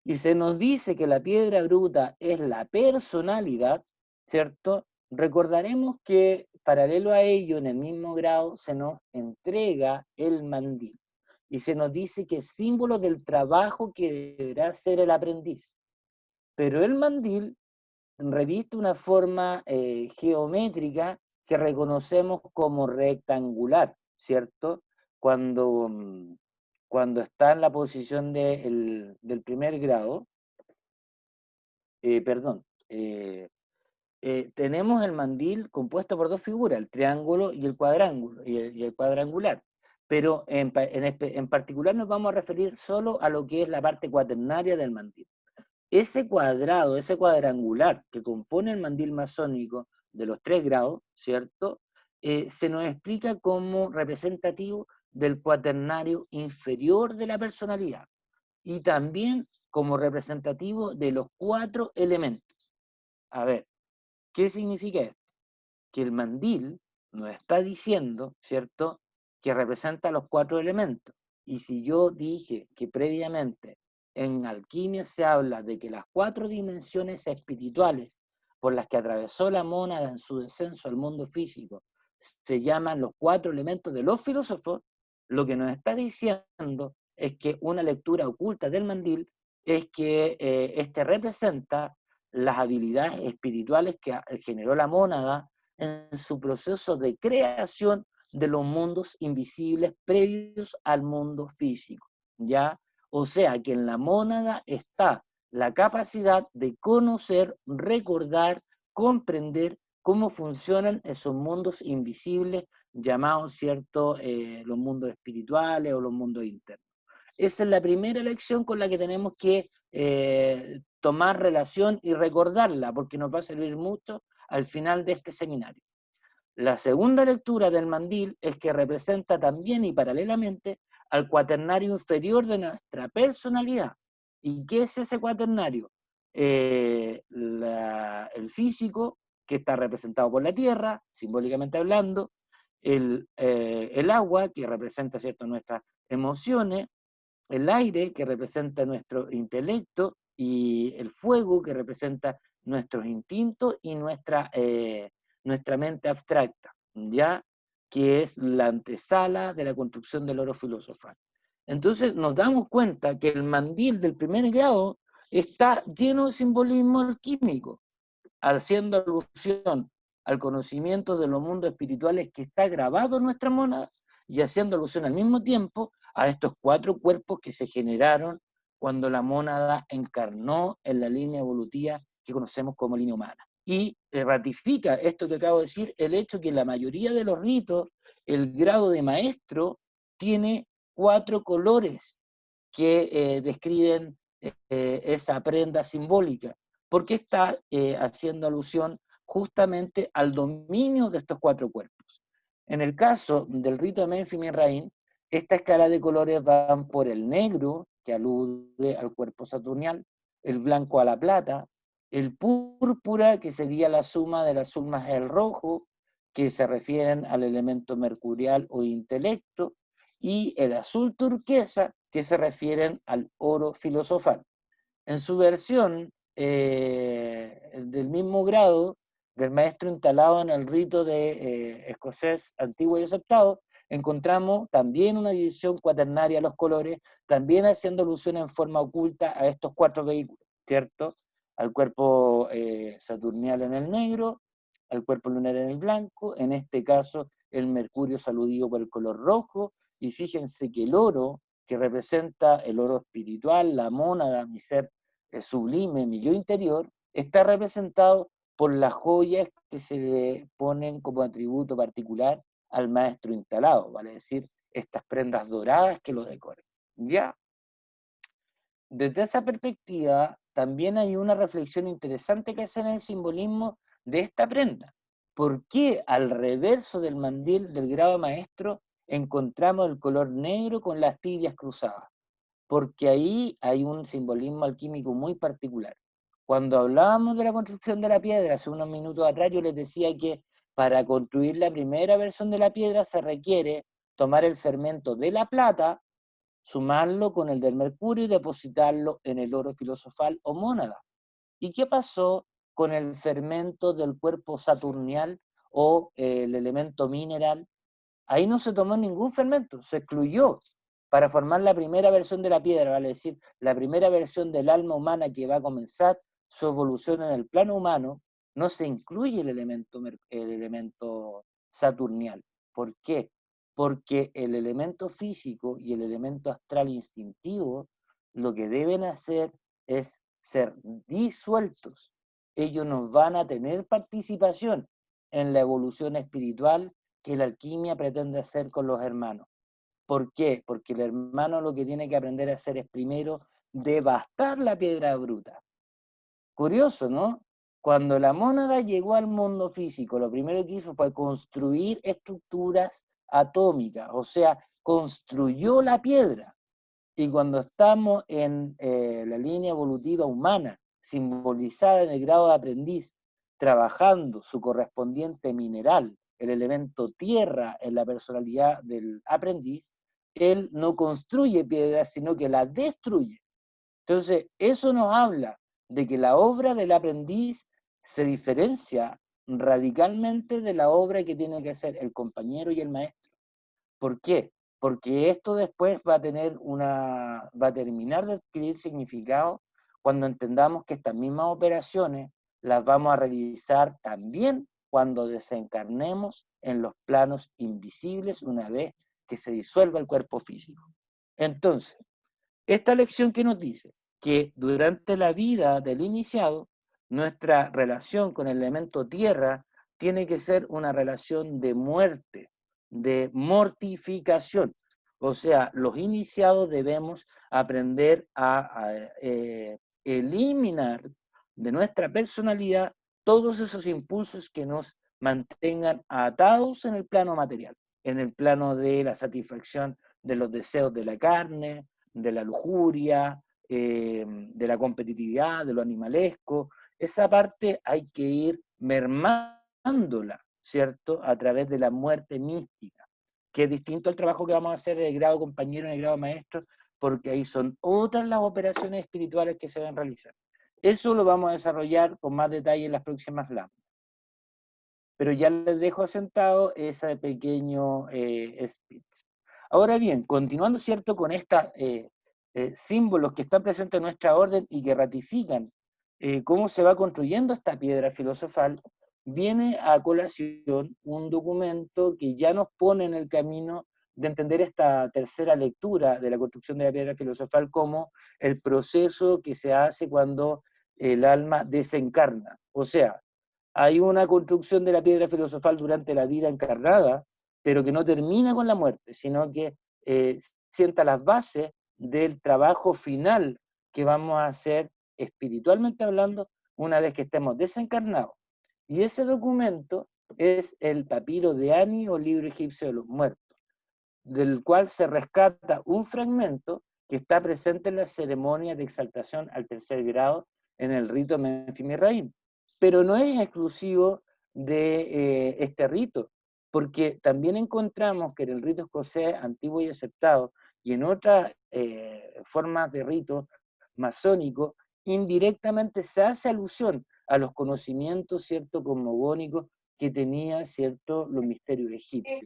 y se nos dice que la piedra bruta es la personalidad, ¿cierto? Recordaremos que paralelo a ello, en el mismo grado, se nos entrega el mandil. Y se nos dice que es símbolo del trabajo que deberá hacer el aprendiz. Pero el mandil reviste una forma geométrica que reconocemos como rectangular, ¿cierto? Cuando está en la posición del primer grado, tenemos el mandil compuesto por dos figuras, el triángulo y el cuadrangular. Pero en particular nos vamos a referir solo a lo que es la parte cuaternaria del mandil. Ese cuadrado, ese cuadrangular que compone el mandil masónico de los 3 grados, ¿cierto? Se nos explica como representativo del cuaternario inferior de la personalidad y también como representativo de los 4 elementos. A ver, ¿qué significa esto? Que el mandil nos está diciendo, ¿cierto?, que representa los 4 elementos. Y si yo dije que previamente en alquimia se habla de que las 4 dimensiones espirituales por las que atravesó la mónada en su descenso al mundo físico se llaman los 4 elementos de los filósofos, lo que nos está diciendo es que una lectura oculta del mandil es que este representa las habilidades espirituales que generó la mónada en su proceso de creación de los mundos invisibles previos al mundo físico, ¿ya? O sea que en la mónada está la capacidad de conocer, recordar, comprender cómo funcionan esos mundos invisibles llamados, ¿cierto?, los mundos espirituales o los mundos internos. Esa es la primera lección con la que tenemos que tomar relación y recordarla, porque nos va a servir mucho al final de este seminario. La segunda lectura del mandil es que representa también y paralelamente al cuaternario inferior de nuestra personalidad. ¿Y qué es ese cuaternario? El físico, que está representado por la tierra, simbólicamente hablando, el agua, que representa, ¿cierto?, nuestras emociones, el aire, que representa nuestro intelecto, y el fuego, que representa nuestros instintos y nuestra mente abstracta, ¿ya?, que es la antesala de la construcción del oro filosofal. Entonces nos damos cuenta que el mandil del primer grado está lleno de simbolismo alquímico, haciendo alusión al conocimiento de los mundos espirituales que está grabado en nuestra mónada y haciendo alusión al mismo tiempo a estos 4 cuerpos que se generaron cuando la mónada encarnó en la línea evolutiva que conocemos como línea humana. Y ratifica esto que acabo de decir, el hecho que en la mayoría de los ritos, el grado de maestro tiene 4 colores que describen esa prenda simbólica, porque está haciendo alusión justamente al dominio de estos 4 cuerpos. En el caso del rito de Menfim y Raín, esta escala de colores van por el negro, que alude al cuerpo saturnial, el blanco a la plata, el púrpura, que sería la suma de las sumas del rojo, que se refieren al elemento mercurial o intelecto, y el azul turquesa, que se refieren al oro filosofal. En su versión del mismo grado del maestro instalado en el rito de escocés antiguo y aceptado, encontramos también una división cuaternaria de los colores, también haciendo alusión en forma oculta a estos 4 vehículos, ¿cierto? Al cuerpo saturnial en el negro, al cuerpo lunar en el blanco, en este caso el mercurio es aludido por el color rojo, y fíjense que el oro, que representa el oro espiritual, la mónada, mi ser sublime, mi yo interior, está representado por las joyas que se le ponen como atributo particular al maestro instalado, vale decir, estas prendas doradas que lo decoran. ¿Ya? Desde esa perspectiva, también hay una reflexión interesante que hacer en el simbolismo de esta prenda. ¿Por qué al reverso del mandil del grado maestro encontramos el color negro con las tibias cruzadas? Porque ahí hay un simbolismo alquímico muy particular. Cuando hablábamos de la construcción de la piedra, hace unos minutos atrás, yo les decía que para construir la primera versión de la piedra se requiere tomar el fermento de la plata, sumarlo con el del mercurio y depositarlo en el oro filosofal o mónada. ¿Y qué pasó con el fermento del cuerpo saturnial o el elemento mineral? Ahí no se tomó ningún fermento, se excluyó para formar la primera versión de la piedra, vale decir, la primera versión del alma humana que va a comenzar su evolución en el plano humano, no se incluye el elemento saturnial. ¿Por qué? Porque el elemento físico y el elemento astral instintivo lo que deben hacer es ser disueltos. Ellos no van a tener participación en la evolución espiritual que la alquimia pretende hacer con los hermanos. ¿Por qué? Porque el hermano lo que tiene que aprender a hacer es primero devastar la piedra bruta. Curioso, ¿no? Cuando la mónada llegó al mundo físico, lo primero que hizo fue construir estructuras atómicas, o sea, construyó la piedra. Y cuando estamos en la línea evolutiva humana, simbolizada en el grado de aprendiz, trabajando su correspondiente mineral, el elemento tierra en la personalidad del aprendiz, él no construye piedras, sino que la destruye. Entonces, eso nos habla de que la obra del aprendiz se diferencia radicalmente de la obra que tiene que hacer el compañero y el maestro. ¿Por qué? Porque esto después va a terminar de adquirir significado cuando entendamos que estas mismas operaciones las vamos a realizar también cuando desencarnemos en los planos invisibles una vez que se disuelva el cuerpo físico. Entonces, esta lección que nos dice que durante la vida del iniciado, nuestra relación con el elemento tierra tiene que ser una relación de muerte, de mortificación. O sea, los iniciados debemos aprender a eliminar de nuestra personalidad todos esos impulsos que nos mantengan atados en el plano material, en el plano de la satisfacción de los deseos de la carne, de la lujuria, de la competitividad, de lo animalesco. Esa parte hay que ir mermándola, ¿cierto? A través de la muerte mística, que es distinto al trabajo que vamos a hacer en el grado compañero, en el grado maestro, porque ahí son otras las operaciones espirituales que se van a realizar. Eso lo vamos a desarrollar con más detalle en las próximas láminas. Pero ya les dejo asentado ese pequeño speech. Ahora bien, continuando, ¿cierto?, con estos símbolos que están presentes en nuestra orden y que ratifican cómo se va construyendo esta piedra filosofal, viene a colación un documento que ya nos pone en el camino de entender esta tercera lectura de la construcción de la piedra filosofal como el proceso que se hace cuando el alma desencarna. O sea, hay una construcción de la piedra filosofal durante la vida encarnada, pero que no termina con la muerte, sino que sienta las bases del trabajo final que vamos a hacer espiritualmente hablando una vez que estemos desencarnados. Y ese documento es el papiro de Ani o libro egipcio de los muertos, del cual se rescata un fragmento que está presente en la ceremonia de exaltación al tercer grado en el rito Menfi Mirraim. Pero no es exclusivo de este rito, porque también encontramos que en el rito escocés antiguo y aceptado, y en otras formas de rito masónico, indirectamente se hace alusión a los conocimientos, ¿cierto?, cosmogónicos que tenía, ¿cierto?, los misterios egipcios.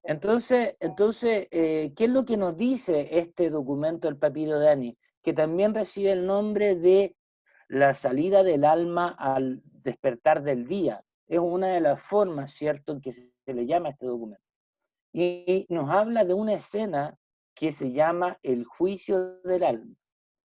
Entonces, ¿qué es lo que nos dice este documento del papiro de Ani? Que también recibe el nombre de la salida del alma al despertar del día. Es una de las formas, ¿cierto?, en que se le llama a este documento. Y nos habla de una escena que se llama el juicio del alma,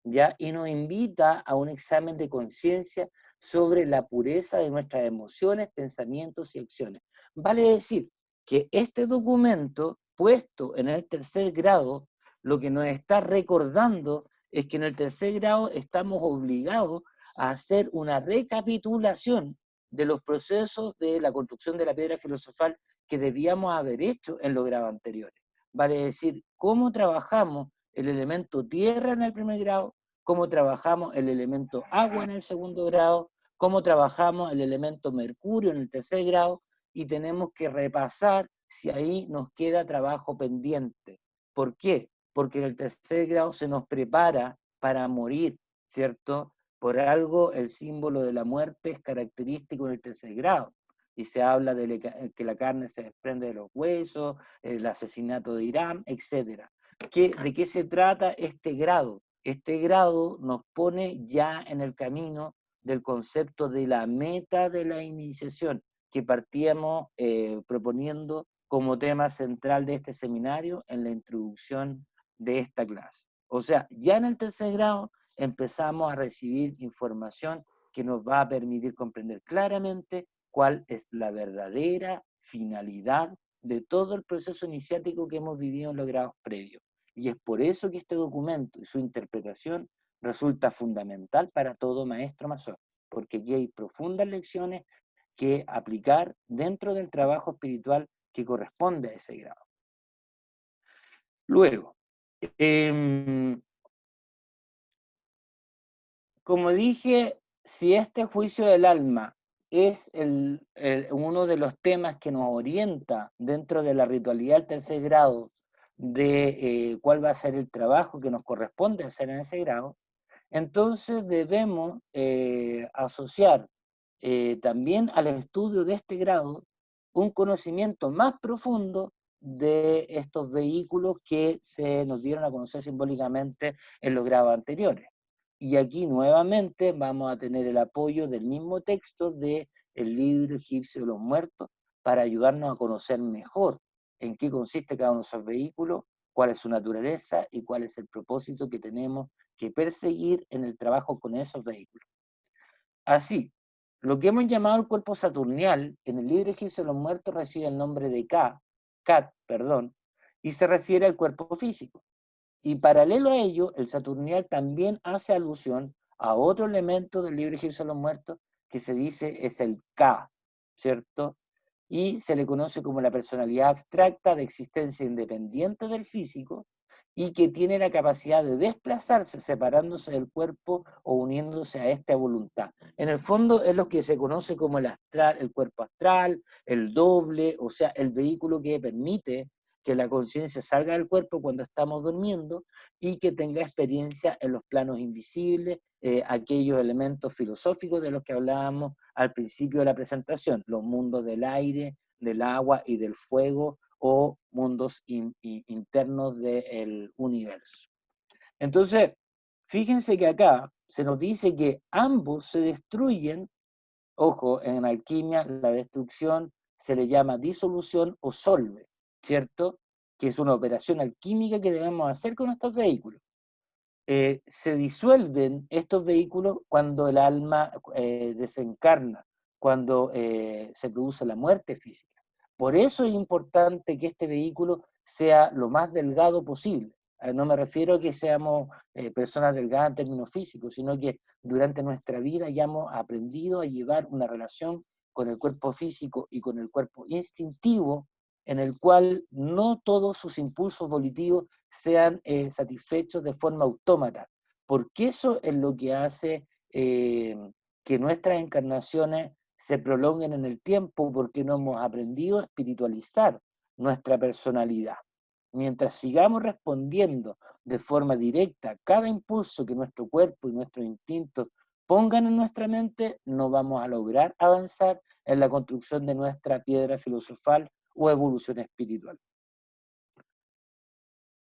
¿ya? Y nos invita a un examen de conciencia sobre la pureza de nuestras emociones, pensamientos y acciones. Vale decir que este documento, puesto en el tercer grado, lo que nos está recordando es que en el tercer grado estamos obligados a hacer una recapitulación de los procesos de la construcción de la piedra filosofal que debíamos haber hecho en los grados anteriores. Vale decir, cómo trabajamos el elemento tierra en el primer grado, cómo trabajamos el elemento agua en el segundo grado, cómo trabajamos el elemento mercurio en el tercer grado, y tenemos que repasar si ahí nos queda trabajo pendiente. ¿Por qué? Porque en el tercer grado se nos prepara para morir, ¿cierto? Por algo el símbolo de la muerte es característico en el tercer grado. Y se habla de que la carne se desprende de los huesos, el asesinato de Irán, etc. ¿De qué se trata este grado? Este grado nos pone ya en el camino del concepto de la meta de la iniciación, que partíamos proponiendo como tema central de este seminario en la introducción de esta clase. O sea, ya en el tercer grado empezamos a recibir información que nos va a permitir comprender claramente cuál es la verdadera finalidad de todo el proceso iniciático que hemos vivido en los grados previos. Y es por eso que este documento y su interpretación resulta fundamental para todo maestro masón, porque aquí hay profundas lecciones que aplicar dentro del trabajo espiritual que corresponde a ese grado. Luego, como dije, si este juicio del alma es uno de los temas que nos orienta dentro de la ritualidad del tercer grado de cuál va a ser el trabajo que nos corresponde hacer en ese grado, entonces debemos asociar también al estudio de este grado un conocimiento más profundo de estos vehículos que se nos dieron a conocer simbólicamente en los grados anteriores. Y aquí nuevamente vamos a tener el apoyo del mismo texto del libro egipcio de los muertos para ayudarnos a conocer mejor en qué consiste cada uno de esos vehículos, cuál es su naturaleza y cuál es el propósito que tenemos que perseguir en el trabajo con esos vehículos. Así, lo que hemos llamado el cuerpo saturnial en el libro egipcio de los muertos recibe el nombre de Kat, y se refiere al cuerpo físico. Y paralelo a ello, el saturnial también hace alusión a otro elemento del libro egipcio de los muertos que se dice es el Ka, ¿cierto? Y se le conoce como la personalidad abstracta de existencia independiente del físico y que tiene la capacidad de desplazarse separándose del cuerpo o uniéndose a esta voluntad. En el fondo es lo que se conoce como el astral, el cuerpo astral, el doble, o sea, el vehículo que permite que la conciencia salga del cuerpo cuando estamos durmiendo y que tenga experiencia en los planos invisibles, aquellos elementos filosóficos de los que hablábamos al principio de la presentación, los mundos del aire, del agua y del fuego, o mundos internos del universo. Entonces, fíjense que acá se nos dice que ambos se destruyen. Ojo, en alquimia la destrucción se le llama disolución o solve, ¿cierto? Que es una operación alquímica que debemos hacer con estos vehículos. Se disuelven estos vehículos cuando el alma desencarna, cuando se produce la muerte física. Por eso es importante que este vehículo sea lo más delgado posible. No me refiero a que seamos personas delgadas en términos físicos, sino que durante nuestra vida ya hemos aprendido a llevar una relación con el cuerpo físico y con el cuerpo instintivo, en el cual no todos sus impulsos volitivos sean satisfechos de forma autómata, porque eso es lo que hace que nuestras encarnaciones se prolonguen en el tiempo, porque no hemos aprendido a espiritualizar nuestra personalidad. Mientras sigamos respondiendo de forma directa cada impulso que nuestro cuerpo y nuestros instintos pongan en nuestra mente, no vamos a lograr avanzar en la construcción de nuestra piedra filosofal o evolución espiritual.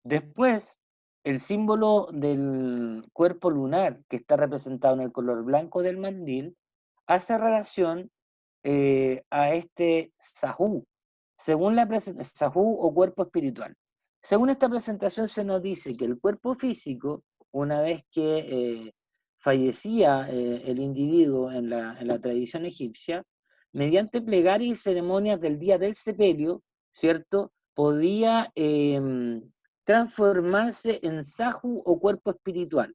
Después, el símbolo del cuerpo lunar, que está representado en el color blanco del mandil, hace relación a este Sahú, según la Sahú o cuerpo espiritual. Según esta presentación se nos dice que el cuerpo físico, una vez que fallecía el individuo en la tradición egipcia, mediante plegarias y ceremonias del día del sepelio, ¿cierto?, podía transformarse en Sahu o cuerpo espiritual,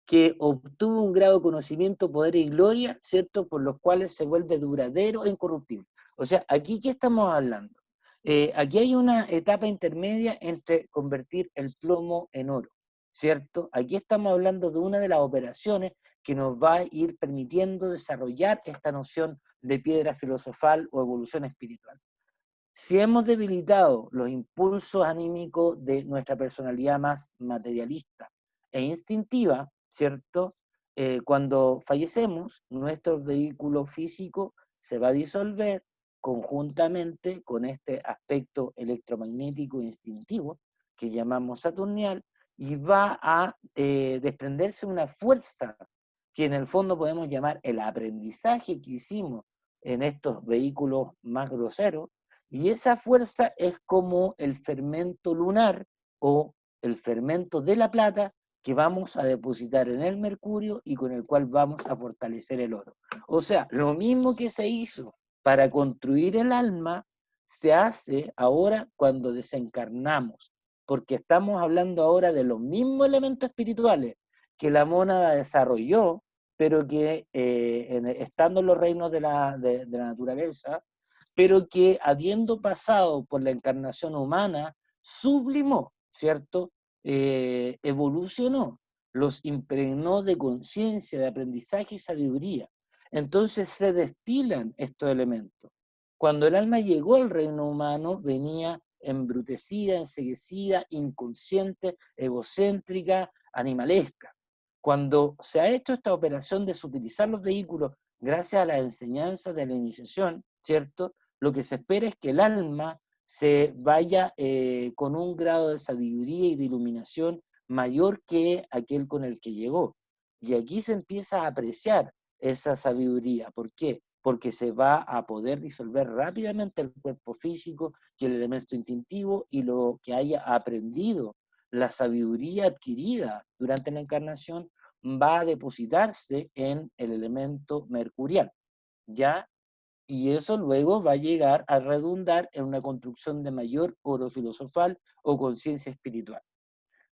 que obtuvo un grado de conocimiento, poder y gloria, ¿cierto?, por los cuales se vuelve duradero e incorruptible. O sea, ¿aquí qué estamos hablando? Aquí hay una etapa intermedia entre convertir el plomo en oro, ¿cierto? Aquí estamos hablando de una de las operaciones que nos va a ir permitiendo desarrollar esta noción de piedra filosofal o evolución espiritual. Si hemos debilitado los impulsos anímicos de nuestra personalidad más materialista e instintiva, ¿cierto? Cuando fallecemos, nuestro vehículo físico se va a disolver conjuntamente con este aspecto electromagnético instintivo que llamamos saturnial, y va a desprenderse una fuerza que en el fondo podemos llamar el aprendizaje que hicimos en estos vehículos más groseros, y esa fuerza es como el fermento lunar o el fermento de la plata que vamos a depositar en el mercurio y con el cual vamos a fortalecer el oro. O sea, lo mismo que se hizo para construir el alma, se hace ahora cuando desencarnamos, porque estamos hablando ahora de los mismos elementos espirituales que la mónada desarrolló, pero que estando en los reinos de la naturaleza, pero que habiendo pasado por la encarnación humana, sublimó, ¿cierto? Evolucionó, los impregnó de conciencia, de aprendizaje y sabiduría. Entonces se destilan estos elementos. Cuando el alma llegó al reino humano, venía embrutecida, enceguecida, inconsciente, egocéntrica, animalesca. Cuando se ha hecho esta operación de sutilizar los vehículos gracias a la enseñanza de la iniciación, ¿cierto?, lo que se espera es que el alma se vaya con un grado de sabiduría y de iluminación mayor que aquel con el que llegó. Y aquí se empieza a apreciar esa sabiduría. ¿Por qué? Porque se va a poder disolver rápidamente el cuerpo físico y el elemento instintivo, y lo que haya aprendido, la sabiduría adquirida durante la encarnación, va a depositarse en el elemento mercurial, ¿ya? Y eso luego va a llegar a redundar en una construcción de mayor oro filosofal o conciencia espiritual.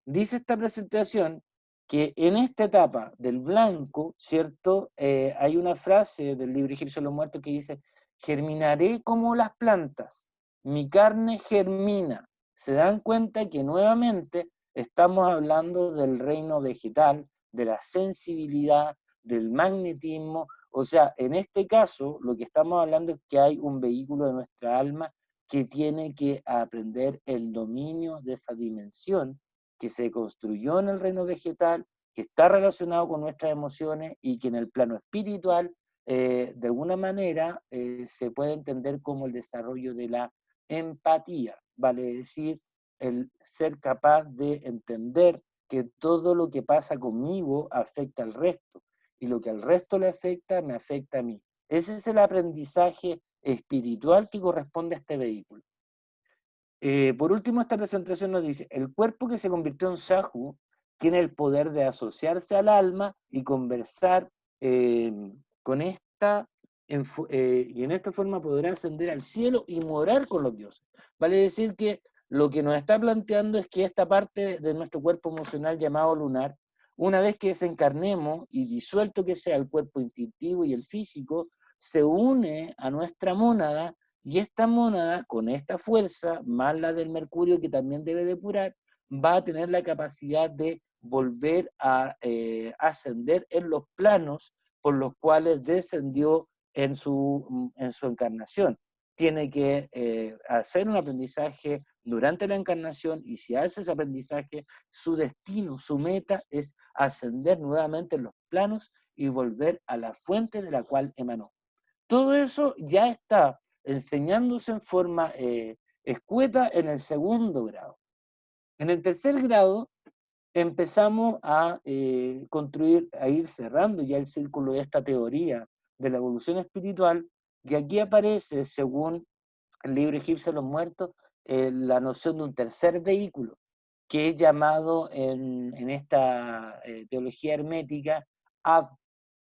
Dice esta presentación que en esta etapa del blanco, ¿cierto? Hay una frase del libro Egipcio de los Muertos que dice: germinaré como las plantas, mi carne germina. Se dan cuenta que nuevamente estamos hablando del reino vegetal, de la sensibilidad, del magnetismo. O sea, en este caso, lo que estamos hablando es que hay un vehículo de nuestra alma que tiene que aprender el dominio de esa dimensión que se construyó en el reino vegetal, que está relacionado con nuestras emociones y que en el plano espiritual, de alguna manera, se puede entender como el desarrollo de la empatía, vale decir, el ser capaz de entender que todo lo que pasa conmigo afecta al resto, y lo que al resto le afecta, me afecta a mí. Ese es el aprendizaje espiritual que corresponde a este vehículo. Por último, esta presentación nos dice, el cuerpo que se convirtió en Sahu tiene el poder de asociarse al alma y conversar con esta, y en esta forma podrá ascender al cielo y morar con los dioses. Vale decir que lo que nos está planteando es que esta parte de nuestro cuerpo emocional llamado lunar, una vez que desencarnemos y disuelto que sea el cuerpo instintivo y el físico, se une a nuestra mónada, y esta mónada, con esta fuerza, más la del mercurio que también debe depurar, va a tener la capacidad de volver a ascender en los planos por los cuales descendió en su encarnación. Tiene que hacer un aprendizaje durante la encarnación, y si hace ese aprendizaje, su destino, su meta es ascender nuevamente en los planos y volver a la fuente de la cual emanó. Todo eso ya está enseñándose en forma escueta en el segundo grado. En el tercer grado empezamos a construir, a ir cerrando ya el círculo de esta teoría de la evolución espiritual, y aquí aparece, según el libro egipcio de los muertos, la noción de un tercer vehículo, que es llamado en esta teología hermética Ab,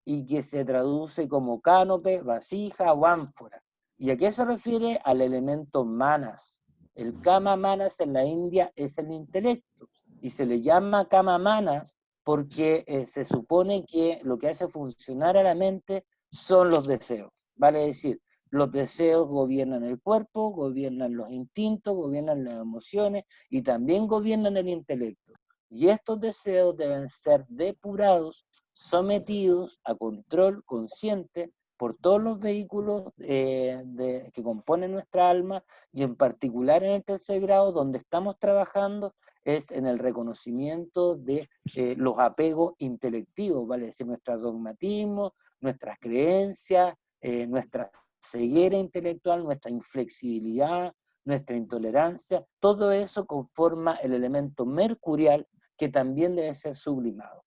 y que se traduce como cánope, vasija o ánfora. ¿Y a qué se refiere? Al elemento manas. El kama manas en la India es el intelecto, y se le llama kama manas porque se supone que lo que hace funcionar a la mente son los deseos. Vale decir, los deseos gobiernan el cuerpo, gobiernan los instintos, gobiernan las emociones y también gobiernan el intelecto. Y estos deseos deben ser depurados, sometidos a control consciente por todos los vehículos que componen nuestra alma, y en particular en el tercer grado, donde estamos trabajando, es en el reconocimiento de los apegos intelectivos, ¿vale? Es decir, nuestros dogmatismos, nuestras creencias, nuestra ceguera intelectual, nuestra inflexibilidad, nuestra intolerancia, todo eso conforma el elemento mercurial que también debe ser sublimado.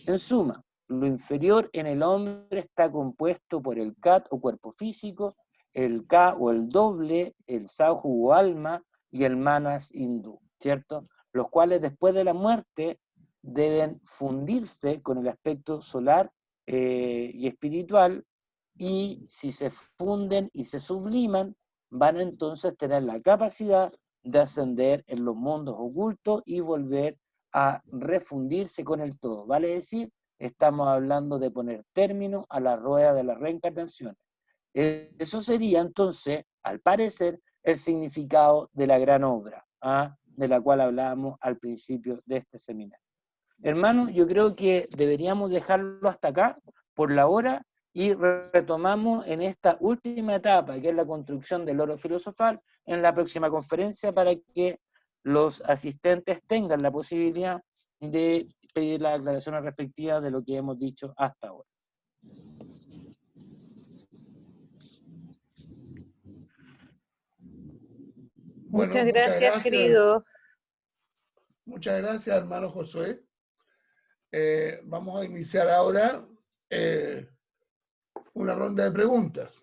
En suma, lo inferior en el hombre está compuesto por el Kat o cuerpo físico, el Ka o el doble, el Sahu o alma y el Manas hindú, ¿cierto? Los cuales después de la muerte deben fundirse con el aspecto solar y espiritual, y si se funden y se subliman, van a entonces tener la capacidad de ascender en los mundos ocultos y volver a refundirse con el todo. Vale decir, estamos hablando de poner término a la rueda de la reencarnación. Eso sería entonces, al parecer, el significado de la gran obra, de la cual hablábamos al principio de este seminario. Hermanos, yo creo que deberíamos dejarlo hasta acá por la hora, y retomamos en esta última etapa, que es la construcción del oro filosofal, en la próxima conferencia, para que los asistentes tengan la posibilidad de pedir las aclaraciones respectivas de lo que hemos dicho hasta ahora. Bueno, muchas gracias, querido. Muchas gracias, hermano Josué. Vamos a iniciar ahora una ronda de preguntas.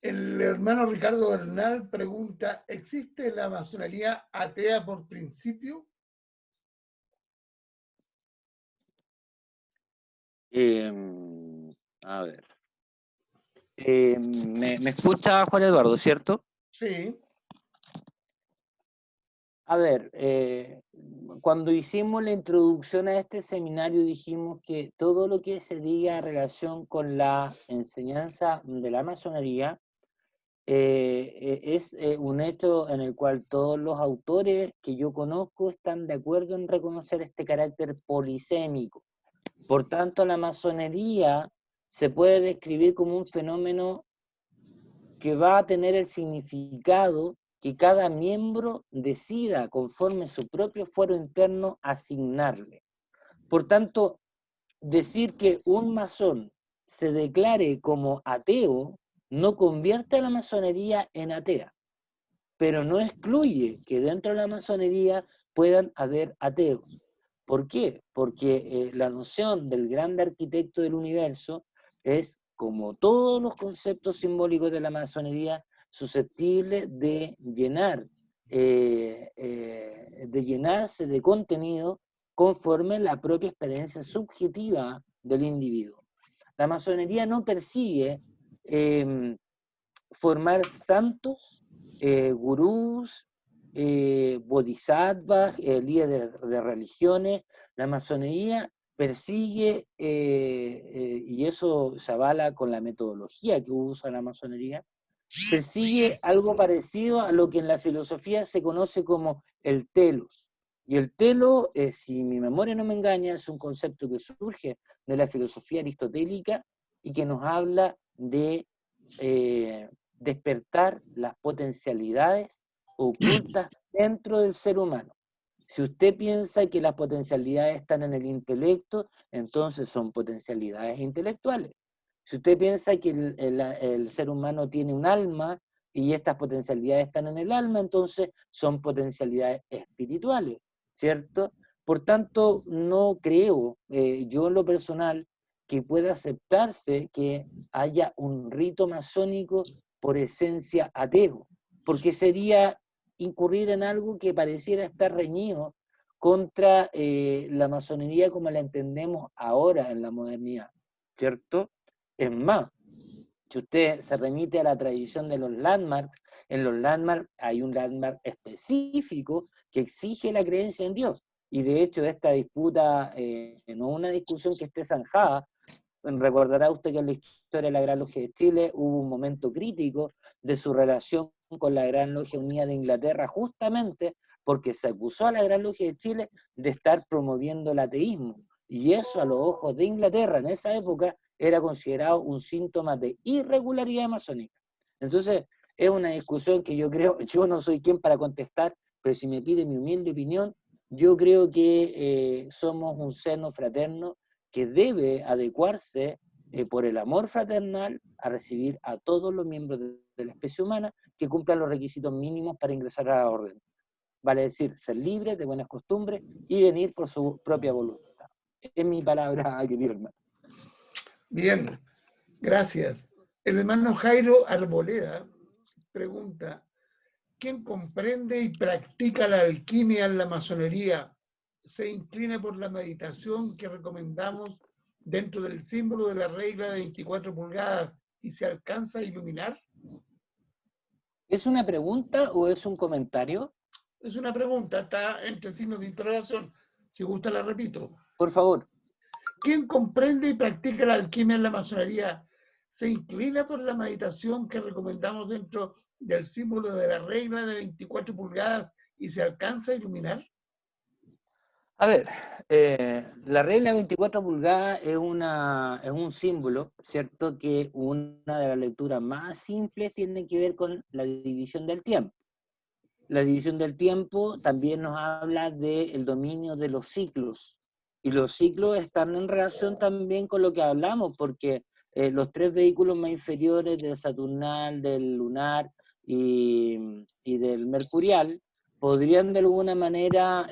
El hermano Ricardo Bernal pregunta, ¿existe la masonería atea por principio? A ver. ¿Me escucha Juan Eduardo, cierto? Sí. A ver, cuando hicimos la introducción a este seminario dijimos que todo lo que se diga en relación con la enseñanza de la masonería es un hecho en el cual todos los autores que yo conozco están de acuerdo en reconocer este carácter polisémico. Por tanto, la masonería se puede describir como un fenómeno que va a tener el significado que cada miembro decida, conforme su propio fuero interno, asignarle. Por tanto, decir que un masón se declare como ateo no convierte a la masonería en atea, pero no excluye que dentro de la masonería puedan haber ateos. ¿Por qué? Porque la noción del grande arquitecto del universo es, como todos los conceptos simbólicos de la masonería, susceptible de llenarse de contenido conforme la propia experiencia subjetiva del individuo. La masonería no persigue formar santos, gurús, bodhisattvas, líderes de religiones. La masonería persigue, y eso se avala con la metodología que usa la masonería, persigue algo parecido a lo que en la filosofía se conoce como el telos. Y el telos, si mi memoria no me engaña, es un concepto que surge de la filosofía aristotélica y que nos habla de despertar las potencialidades ocultas dentro del ser humano. Si usted piensa que las potencialidades están en el intelecto, entonces son potencialidades intelectuales. Si usted piensa que el ser humano tiene un alma y estas potencialidades están en el alma, entonces son potencialidades espirituales, ¿cierto? Por tanto, no creo, yo en lo personal, que pueda aceptarse que haya un rito masónico por esencia ateo, porque sería incurrir en algo que pareciera estar reñido contra la masonería como la entendemos ahora en la modernidad, ¿cierto? Es más, si usted se remite a la tradición de los landmarks, en los landmarks hay un landmark específico que exige la creencia en Dios. Y de hecho esta disputa no es una discusión que esté zanjada. Recordará usted que en la historia de la Gran Logia de Chile hubo un momento crítico de su relación con la Gran Logia Unida de Inglaterra, justamente porque se acusó a la Gran Logia de Chile de estar promoviendo el ateísmo. Y eso a los ojos de Inglaterra en esa época era considerado un síntoma de irregularidad masónica. Entonces, es una discusión que yo creo, yo no soy quien para contestar, pero si me pide mi humilde opinión, yo creo que somos un seno fraterno que debe adecuarse por el amor fraternal a recibir a todos los miembros de la especie humana que cumplan los requisitos mínimos para ingresar a la orden. Vale decir, ser libres de buenas costumbres y venir por su propia voluntad. Es mi palabra, querido hermano. Bien, gracias. El hermano Jairo Arboleda pregunta, ¿quién comprende y practica la alquimia en la masonería se inclina por la meditación que recomendamos dentro del símbolo de la regla de 24 pulgadas y se alcanza a iluminar? ¿Es una pregunta o es un comentario? Es una pregunta, está entre signos de interrogación. Si gusta la repito. Por favor. ¿Quién comprende y practica la alquimia en la masonería se inclina por la meditación que recomendamos dentro del símbolo de la regla de 24 pulgadas y se alcanza a iluminar? A ver, la regla 24 pulgadas es un símbolo, ¿cierto? Que una de las lecturas más simples tiene que ver con la división del tiempo. La división del tiempo también nos habla del dominio de los ciclos. Y los ciclos están en relación también con lo que hablamos, porque los tres vehículos más inferiores del Saturnal, del Lunar y del Mercurial podrían de alguna manera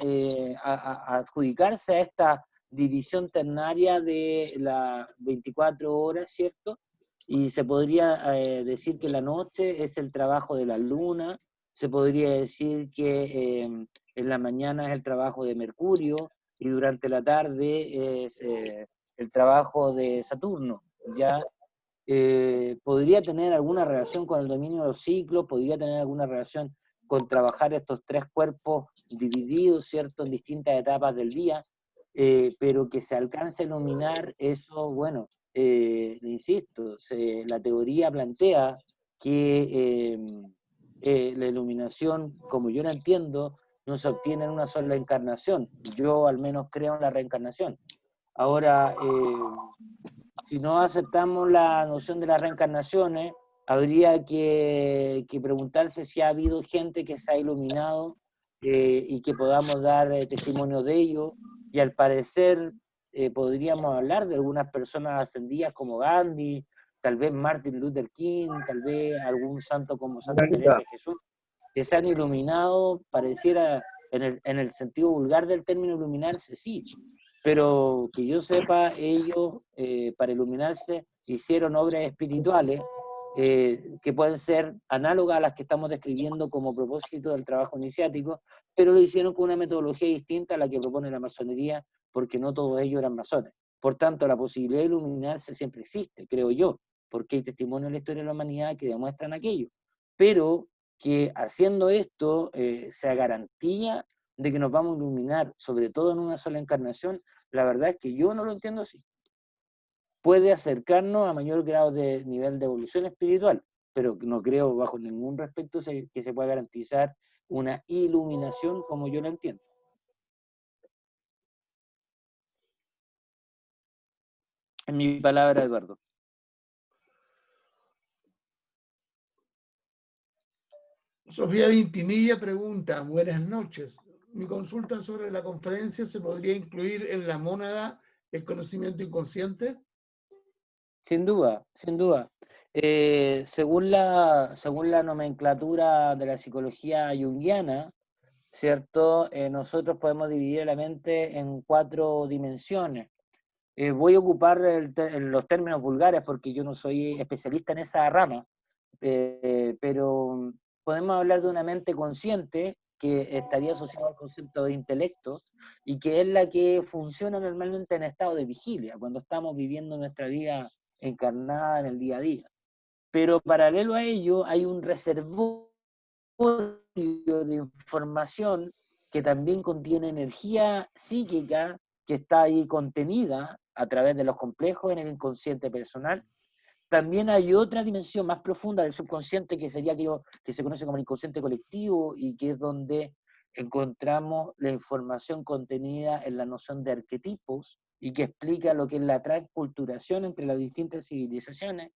adjudicarse a esta división ternaria de las 24 horas, ¿cierto? Y se podría decir que la noche es el trabajo de la luna, se podría decir que en la mañana es el trabajo de Mercurio y durante la tarde es el trabajo de Saturno, ¿ya? Podría tener alguna relación con el dominio de los ciclos, podría tener alguna relación con trabajar estos tres cuerpos divididos, ¿cierto?, en distintas etapas del día, pero que se alcance a iluminar eso, bueno, insisto, la teoría plantea que la iluminación, como yo la entiendo, no se obtiene en una sola encarnación. Yo al menos creo en la reencarnación. Ahora, si no aceptamos la noción de las reencarnaciones, habría que preguntarse si ha habido gente que se ha iluminado y que podamos dar testimonio de ello. Y al parecer podríamos hablar de algunas personas ascendidas como Gandhi, tal vez Martin Luther King, tal vez algún santo como Santa Teresa de Jesús, que se han iluminado, pareciera en el sentido vulgar del término iluminarse, sí, pero que yo sepa, ellos para iluminarse hicieron obras espirituales que pueden ser análogas a las que estamos describiendo como propósito del trabajo iniciático, pero lo hicieron con una metodología distinta a la que propone la masonería, porque no todos ellos eran masones. Por tanto, la posibilidad de iluminarse siempre existe, creo yo, porque hay testimonios en la historia de la humanidad que demuestran aquello. Pero que haciendo esto sea garantía de que nos vamos a iluminar, sobre todo en una sola encarnación, la verdad es que yo no lo entiendo así. Puede acercarnos a mayor grado de nivel de evolución espiritual, pero no creo bajo ningún respecto que se pueda garantizar una iluminación como yo la entiendo. En mi palabra, Eduardo. Sofía Vintimilla pregunta, buenas noches. Mi consulta sobre la conferencia, ¿se podría incluir en la mónada el conocimiento inconsciente? Sin duda, sin duda. Según la nomenclatura de la psicología junguiana, ¿cierto? Nosotros podemos dividir la mente en 4 dimensiones. Voy a ocupar los términos vulgares porque yo no soy especialista en esa rama, pero podemos hablar de una mente consciente que estaría asociada al concepto de intelecto y que es la que funciona normalmente en estado de vigilia, cuando estamos viviendo nuestra vida encarnada en el día a día. Pero paralelo a ello hay un reservorio de información que también contiene energía psíquica que está ahí contenida a través de los complejos en el inconsciente personal. También hay otra dimensión más profunda del subconsciente que sería aquello que se conoce como el inconsciente colectivo y que es donde encontramos la información contenida en la noción de arquetipos y que explica lo que es la transculturación entre las distintas civilizaciones.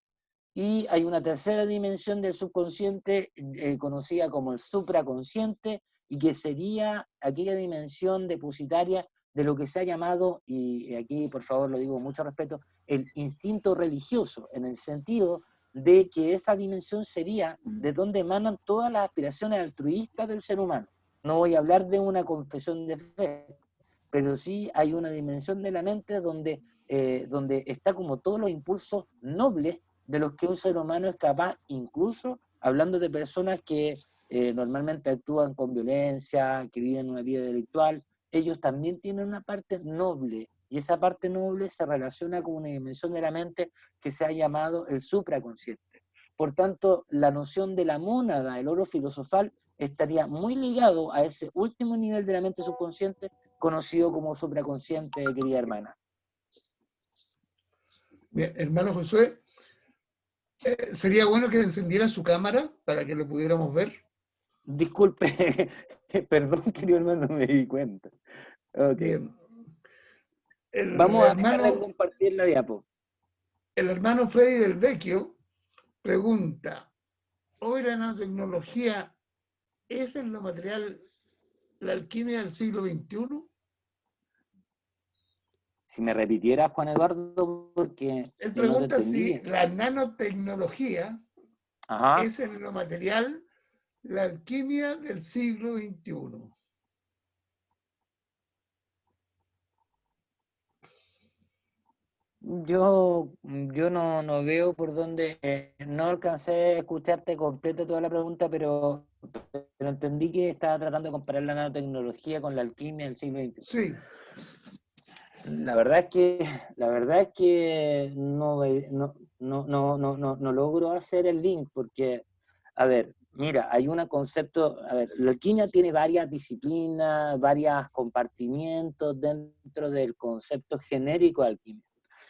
Y hay una tercera dimensión del subconsciente conocida como el supraconsciente y que sería aquella dimensión depositaria de lo que se ha llamado, y aquí por favor lo digo con mucho respeto, el instinto religioso, en el sentido de que esa dimensión sería de donde emanan todas las aspiraciones altruistas del ser humano. No voy a hablar de una confesión de fe, pero sí hay una dimensión de la mente donde está como todos los impulsos nobles de los que un ser humano es capaz, incluso hablando de personas que normalmente actúan con violencia, que viven una vida delictual, ellos también tienen una parte noble, y esa parte noble se relaciona con una dimensión de la mente que se ha llamado el supraconsciente. Por tanto, la noción de la mónada, el oro filosofal, estaría muy ligado a ese último nivel de la mente subconsciente, conocido como supraconsciente, querida hermana. Bien, hermano Josué, sería bueno que encendiera su cámara para que lo pudiéramos ver. Disculpe, perdón, querido hermano, no me di cuenta. Okay. Bien. Vamos a dejar de compartir la diapo. El hermano Freddy del Vecchio pregunta, ¿hoy la nanotecnología es en lo material la alquimia del siglo XXI? Si me repitieras, Juan Eduardo, porque él pregunta no si la nanotecnología es en lo material la alquimia del siglo XXI. Yo no veo por dónde, no alcancé a escucharte completo toda la pregunta, pero entendí que estaba tratando de comparar la nanotecnología con la alquimia del siglo XXI. Sí. La verdad es que no logro hacer el link porque, a ver, mira, hay un concepto, a ver, la alquimia tiene varias disciplinas, varios compartimientos dentro del concepto genérico de alquimia.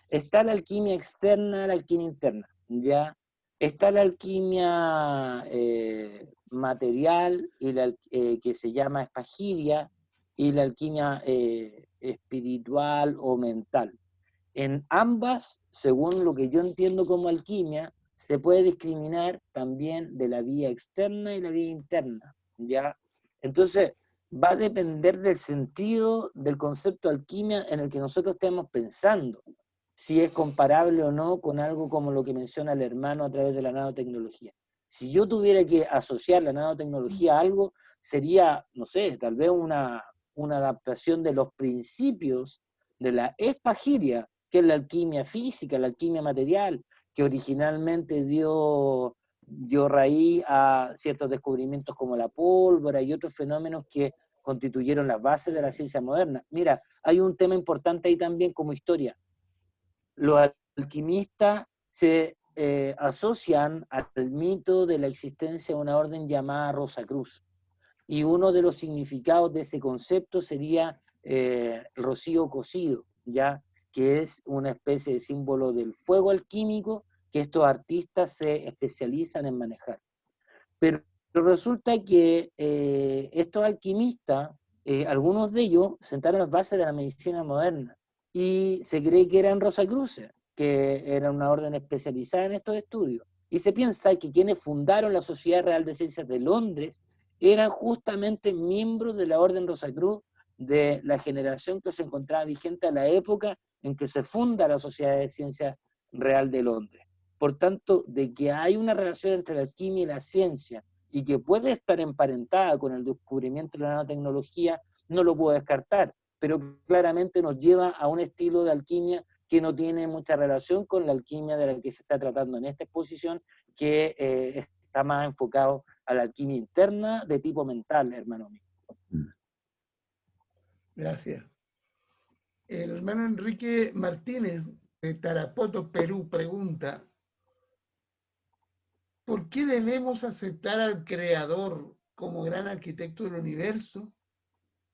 Está la alquimia externa, la alquimia interna, ¿ya? Está la alquimia material y que se llama espagiria y la alquimia espiritual o mental. En ambas, según lo que yo entiendo como alquimia, se puede discriminar también de la vía externa y la vía interna, ¿ya? Entonces, va a depender del sentido del concepto de alquimia en el que nosotros estemos pensando, si es comparable o no con algo como lo que menciona el hermano a través de la nanotecnología. Si yo tuviera que asociar la nanotecnología a algo, sería, no sé, tal vez una adaptación de los principios de la espagiria, que es la alquimia física, la alquimia material, que originalmente dio raíz a ciertos descubrimientos como la pólvora y otros fenómenos que constituyeron las bases de la ciencia moderna. Mira, hay un tema importante ahí también como historia. Los alquimistas se asocian al mito de la existencia de una orden llamada Rosacruz. Y uno de los significados de ese concepto sería rocío cocido, ¿ya? Que es una especie de símbolo del fuego alquímico que estos artistas se especializan en manejar. Pero resulta que estos alquimistas, algunos de ellos sentaron las bases de la medicina moderna y se cree que eran Rosacruces, que era una orden especializada en estos estudios. Y se piensa que quienes fundaron la Sociedad Real de Ciencias de Londres eran justamente miembros de la Orden Rosacruz, de la generación que se encontraba vigente a la época en que se funda la Sociedad de Ciencias Real de Londres. Por tanto, de que hay una relación entre la alquimia y la ciencia y que puede estar emparentada con el descubrimiento de la nanotecnología, no lo puedo descartar, pero claramente nos lleva a un estilo de alquimia que no tiene mucha relación con la alquimia de la que se está tratando en esta exposición, que está más enfocado a la alquimia interna de tipo mental, hermano mío. Gracias. El hermano Enrique Martínez de Tarapoto, Perú, pregunta: ¿por qué debemos aceptar al Creador como gran arquitecto del universo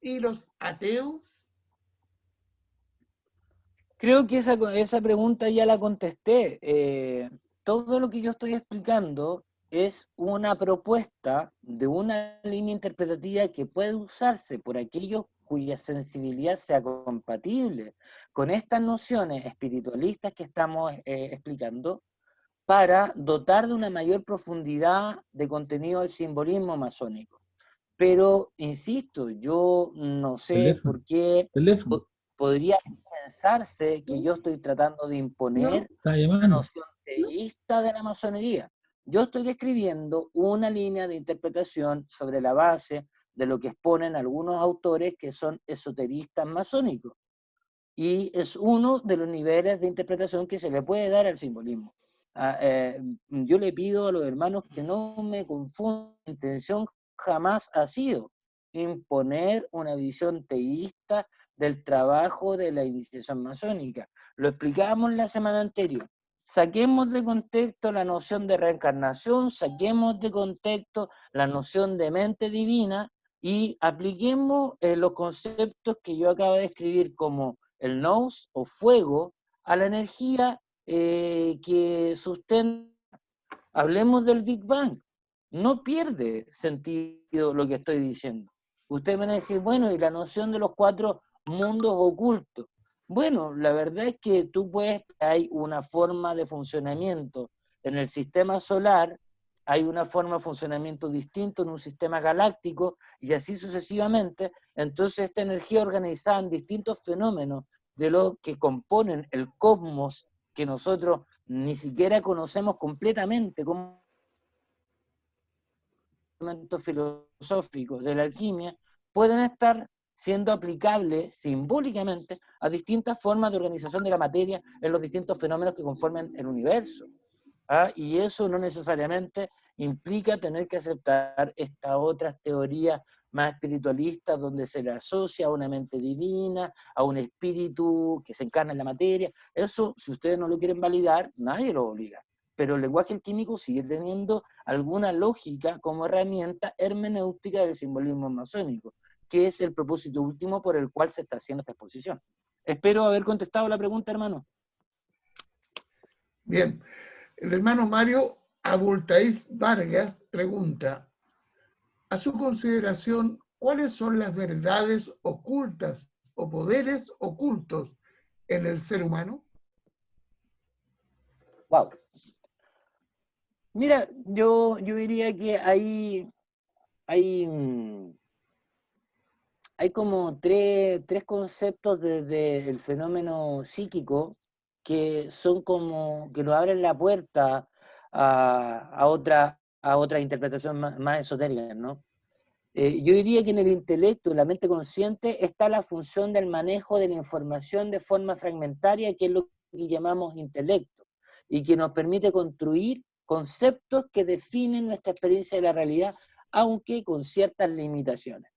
y los ateos? Creo que esa pregunta ya la contesté. Todo lo que yo estoy explicando es una propuesta de una línea interpretativa que puede usarse por aquellos cuya sensibilidad sea compatible con estas nociones espiritualistas que estamos explicando, para dotar de una mayor profundidad de contenido al simbolismo masónico. Pero, insisto, yo no sé por qué podría pensarse que yo estoy tratando de imponer una noción teísta de la masonería. Yo estoy describiendo una línea de interpretación sobre la base de lo que exponen algunos autores que son esoteristas masónicos. Y es uno de los niveles de interpretación que se le puede dar al simbolismo. Yo le pido a los hermanos que no me confundan. Mi intención jamás ha sido imponer una visión teísta del trabajo de la iniciación masónica. Lo explicábamos la semana anterior. Saquemos de contexto la noción de reencarnación, saquemos de contexto la noción de mente divina y apliquemos los conceptos que yo acabo de escribir como el nous o fuego a la energía que sustenta. Hablemos del Big Bang. No pierde sentido lo que estoy diciendo. Ustedes van a decir, bueno, y la noción de los 4 mundos ocultos. Bueno, la verdad es que hay una forma de funcionamiento en el sistema solar, hay una forma de funcionamiento distinto en un sistema galáctico, y así sucesivamente. Entonces esta energía organizada en distintos fenómenos de lo que componen el cosmos, que nosotros ni siquiera conocemos completamente como elementos filosóficos de la alquimia, pueden estar siendo aplicables simbólicamente a distintas formas de organización de la materia en los distintos fenómenos que conforman el universo. Y eso no necesariamente implica tener que aceptar estas otras teorías más espiritualistas donde se le asocia a una mente divina, a un espíritu que se encarna en la materia. Eso, si ustedes no lo quieren validar, nadie lo obliga. Pero el lenguaje alquímico sigue teniendo alguna lógica como herramienta hermenéutica del simbolismo masónico, que es el propósito último por el cual se está haciendo esta exposición. Espero haber contestado la pregunta, hermano. Bien. El hermano Mario Abultaif Vargas pregunta: a su consideración, ¿cuáles son las verdades ocultas o poderes ocultos en el ser humano? Wow. Mira, yo diría que hay como tres conceptos desde el fenómeno psíquico que son como que nos abren la puerta a otra interpretación más esotérica, ¿no? Yo diría que en el intelecto, en la mente consciente, está la función del manejo de la información de forma fragmentaria, que es lo que llamamos intelecto, y que nos permite construir conceptos que definen nuestra experiencia de la realidad, aunque con ciertas limitaciones.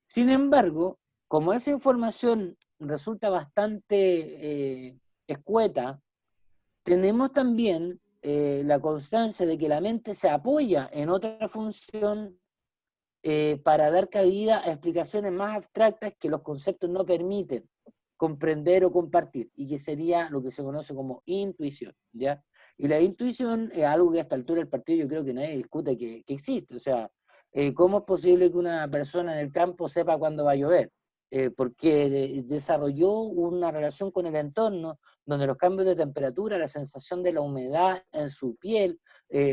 Sin embargo, como esa información resulta bastante escueta, tenemos también la constancia de que la mente se apoya en otra función para dar cabida a explicaciones más abstractas que los conceptos no permiten comprender o compartir, y que sería lo que se conoce como intuición, ¿ya? Y la intuición es algo que a esta altura del partido yo creo que nadie discute que existe. O sea, ¿cómo es posible que una persona en el campo sepa cuándo va a llover? Porque desarrolló una relación con el entorno, donde los cambios de temperatura, la sensación de la humedad en su piel,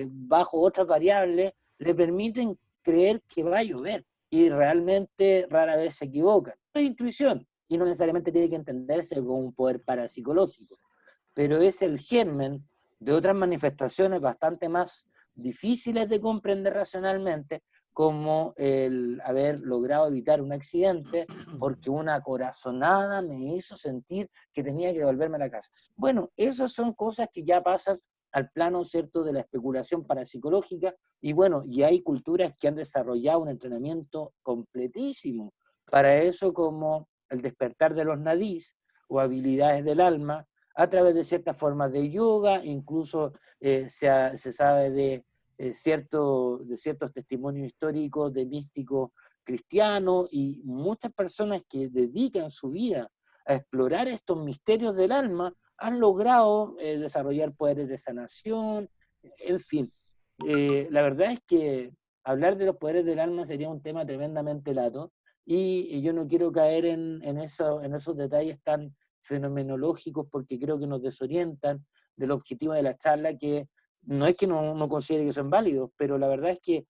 bajo otras variables, le permiten creer que va a llover, y realmente rara vez se equivocan. Es intuición, y no necesariamente tiene que entenderse como un poder parapsicológico, pero es el germen de otras manifestaciones bastante más difíciles de comprender racionalmente, como el haber logrado evitar un accidente porque una corazonada me hizo sentir que tenía que volverme a la casa. Bueno, esas son cosas que ya pasan al plano, ¿cierto?, de la especulación parapsicológica, y bueno, y hay culturas que han desarrollado un entrenamiento completísimo para eso, como el despertar de los nadís o habilidades del alma, a través de ciertas formas de yoga. Incluso se sabe de ciertos testimonios históricos de místicos cristianos, y muchas personas que dedican su vida a explorar estos misterios del alma han logrado desarrollar poderes de sanación, en fin. La verdad es que hablar de los poderes del alma sería un tema tremendamente lato, y yo no quiero caer en esos detalles tan fenomenológicos, porque creo que nos desorientan del objetivo de la charla, que no es que no considere que son válidos, pero la verdad es que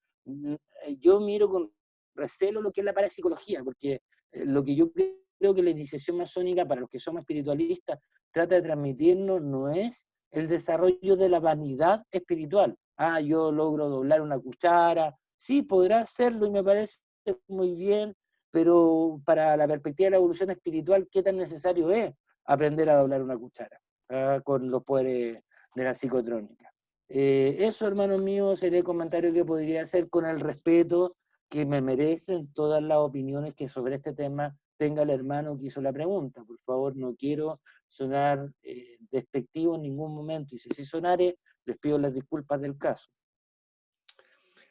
yo miro con recelo lo que es la parapsicología, porque lo que yo creo que la iniciación masónica, para los que somos espiritualistas, trata de transmitirnos no es el desarrollo de la vanidad espiritual. Ah, yo logro doblar una cuchara, sí, podrá hacerlo y me parece muy bien, pero para la perspectiva de la evolución espiritual, ¿qué tan necesario es aprender a doblar una cuchara con los poderes de la psicotrónica? Eso, hermanos míos, sería el comentario que podría hacer, con el respeto que me merecen todas las opiniones que sobre este tema tenga el hermano que hizo la pregunta. Por favor, no quiero sonar despectivo en ningún momento, y si sonare, les pido las disculpas del caso.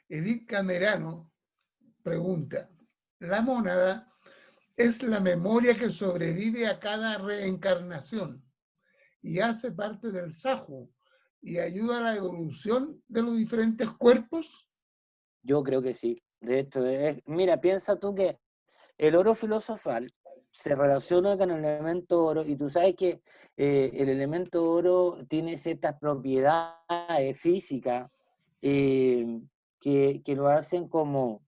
Edith Camerano pregunta: ¿la mónada es la memoria que sobrevive a cada reencarnación y hace parte del Sahu y ayuda a la evolución de los diferentes cuerpos? Yo creo que sí. De hecho, mira, piensa tú que el oro filosofal se relaciona con el elemento oro, y tú sabes que el elemento oro tiene ciertas propiedades físicas que lo hacen como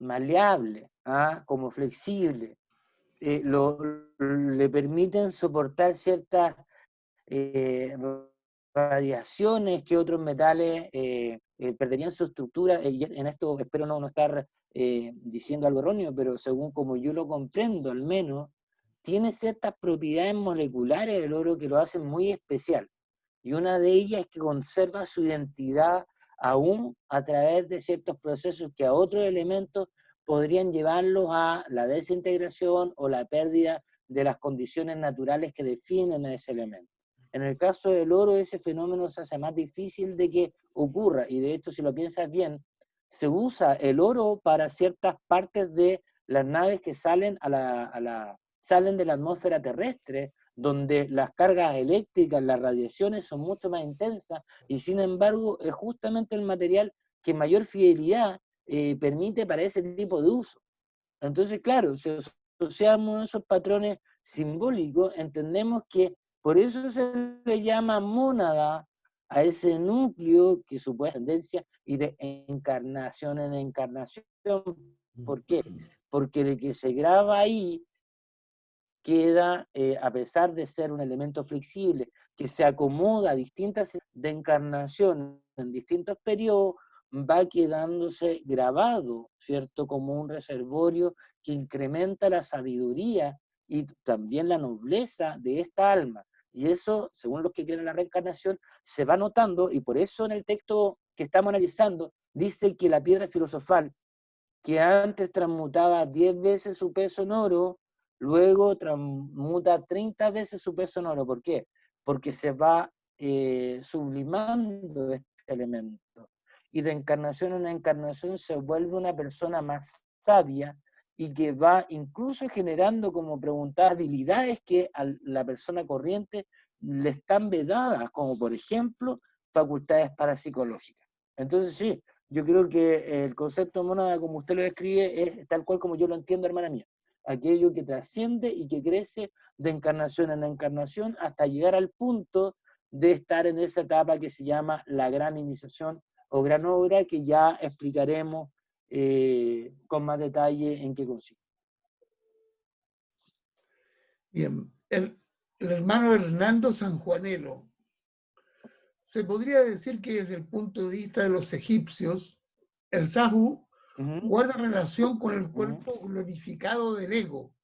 maleable, como flexible, le permiten soportar ciertas radiaciones que otros metales perderían su estructura. Y en esto espero no estar diciendo algo erróneo, pero según como yo lo comprendo, al menos, tiene ciertas propiedades moleculares del oro que lo hacen muy especial. Y una de ellas es que conserva su identidad aún a través de ciertos procesos que a otros elementos podrían llevarlos a la desintegración o la pérdida de las condiciones naturales que definen a ese elemento. En el caso del oro, ese fenómeno se hace más difícil de que ocurra, y de hecho, si lo piensas bien, se usa el oro para ciertas partes de las naves que salen salen de la atmósfera terrestre, donde las cargas eléctricas, las radiaciones son mucho más intensas, y sin embargo es justamente el material que mayor fidelidad permite para ese tipo de uso. Entonces, claro, si asociamos esos patrones simbólicos, entendemos que por eso se le llama mónada a ese núcleo que supone tendencia y de encarnación en encarnación. ¿Por qué? Porque el que se graba ahí queda, a pesar de ser un elemento flexible, que se acomoda a distintas de encarnación en distintos periodos, va quedándose grabado, ¿cierto? Como un reservorio que incrementa la sabiduría y también la nobleza de esta alma. Y eso, según los que creen en la reencarnación, se va notando, y por eso en el texto que estamos analizando, dice que la piedra filosofal, que antes transmutaba 10 veces su peso en oro, luego transmuta 30 veces su peso en oro. ¿Por qué? Porque se va sublimando este elemento. Y de encarnación en encarnación se vuelve una persona más sabia y que va incluso generando, como preguntaba, habilidades que a la persona corriente le están vedadas, como por ejemplo facultades parapsicológicas. Entonces sí, yo creo que el concepto mónada, como usted lo describe, es tal cual como yo lo entiendo, hermana mía. Aquello que trasciende y que crece de encarnación en encarnación hasta llegar al punto de estar en esa etapa que se llama la gran iniciación o gran obra, que ya explicaremos con más detalle en qué consiste. Bien, el hermano Hernando Sanjuanelo. Se podría decir que desde el punto de vista de los egipcios, el Sahu guarda relación con el cuerpo glorificado del ego,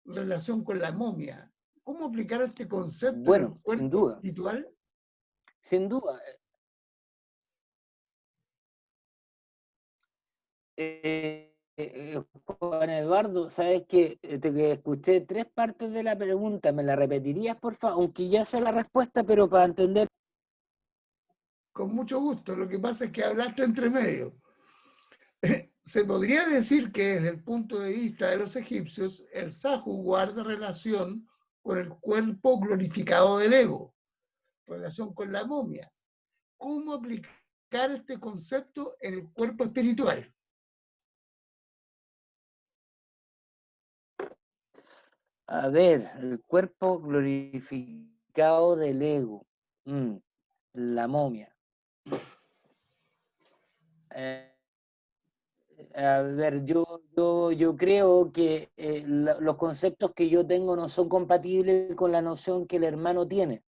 relación con la momia. ¿Cómo aplicar este concepto en el cuerpo sin duda. espiritual? Sin duda. Juan Eduardo, sabes que te escuché 3 partes de la pregunta, ¿me la repetirías, por favor? Aunque ya sé la respuesta, pero para entender. Con mucho gusto, lo que pasa es que hablaste entre medio. Se podría decir que desde el punto de vista de los egipcios, el Sahu guarda relación con el cuerpo glorificado del ego, relación con la momia. ¿Cómo aplicar este concepto en el cuerpo espiritual? A ver, el cuerpo glorificado del ego, la momia. A ver, yo creo que los conceptos que yo tengo no son compatibles con la noción que el hermano tiene.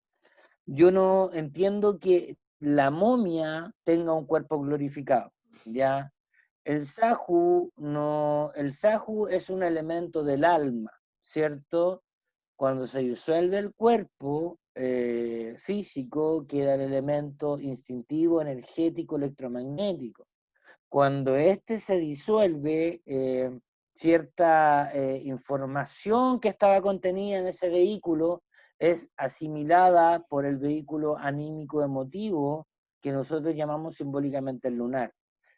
Yo no entiendo que la momia tenga un cuerpo glorificado, ¿ya? El Sahu es un elemento del alma, ¿cierto? Cuando se disuelve el cuerpo físico, queda el elemento instintivo, energético, electromagnético. Cuando este se disuelve, cierta información que estaba contenida en ese vehículo es asimilada por el vehículo anímico emotivo que nosotros llamamos simbólicamente el lunar.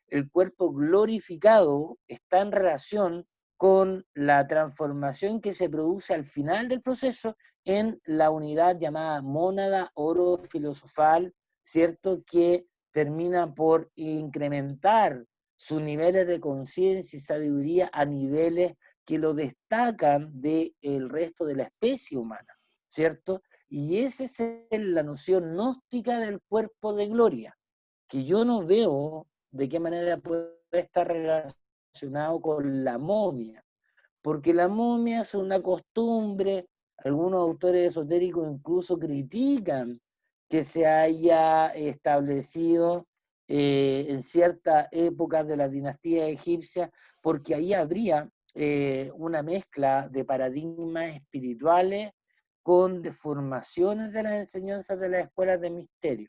El cuerpo glorificado está en relación con la transformación que se produce al final del proceso en la unidad llamada mónada oro filosofal, ¿cierto? Que termina por incrementar sus niveles de conciencia y sabiduría a niveles que lo destacan del resto de la especie humana, ¿cierto? Y esa es la noción gnóstica del cuerpo de gloria, que yo no veo de qué manera puede estar relacionado con la momia, porque la momia es una costumbre, algunos autores esotéricos incluso critican que se haya establecido en ciertas épocas de la dinastía egipcia, porque ahí habría una mezcla de paradigmas espirituales con deformaciones de las enseñanzas de las escuelas de misterio.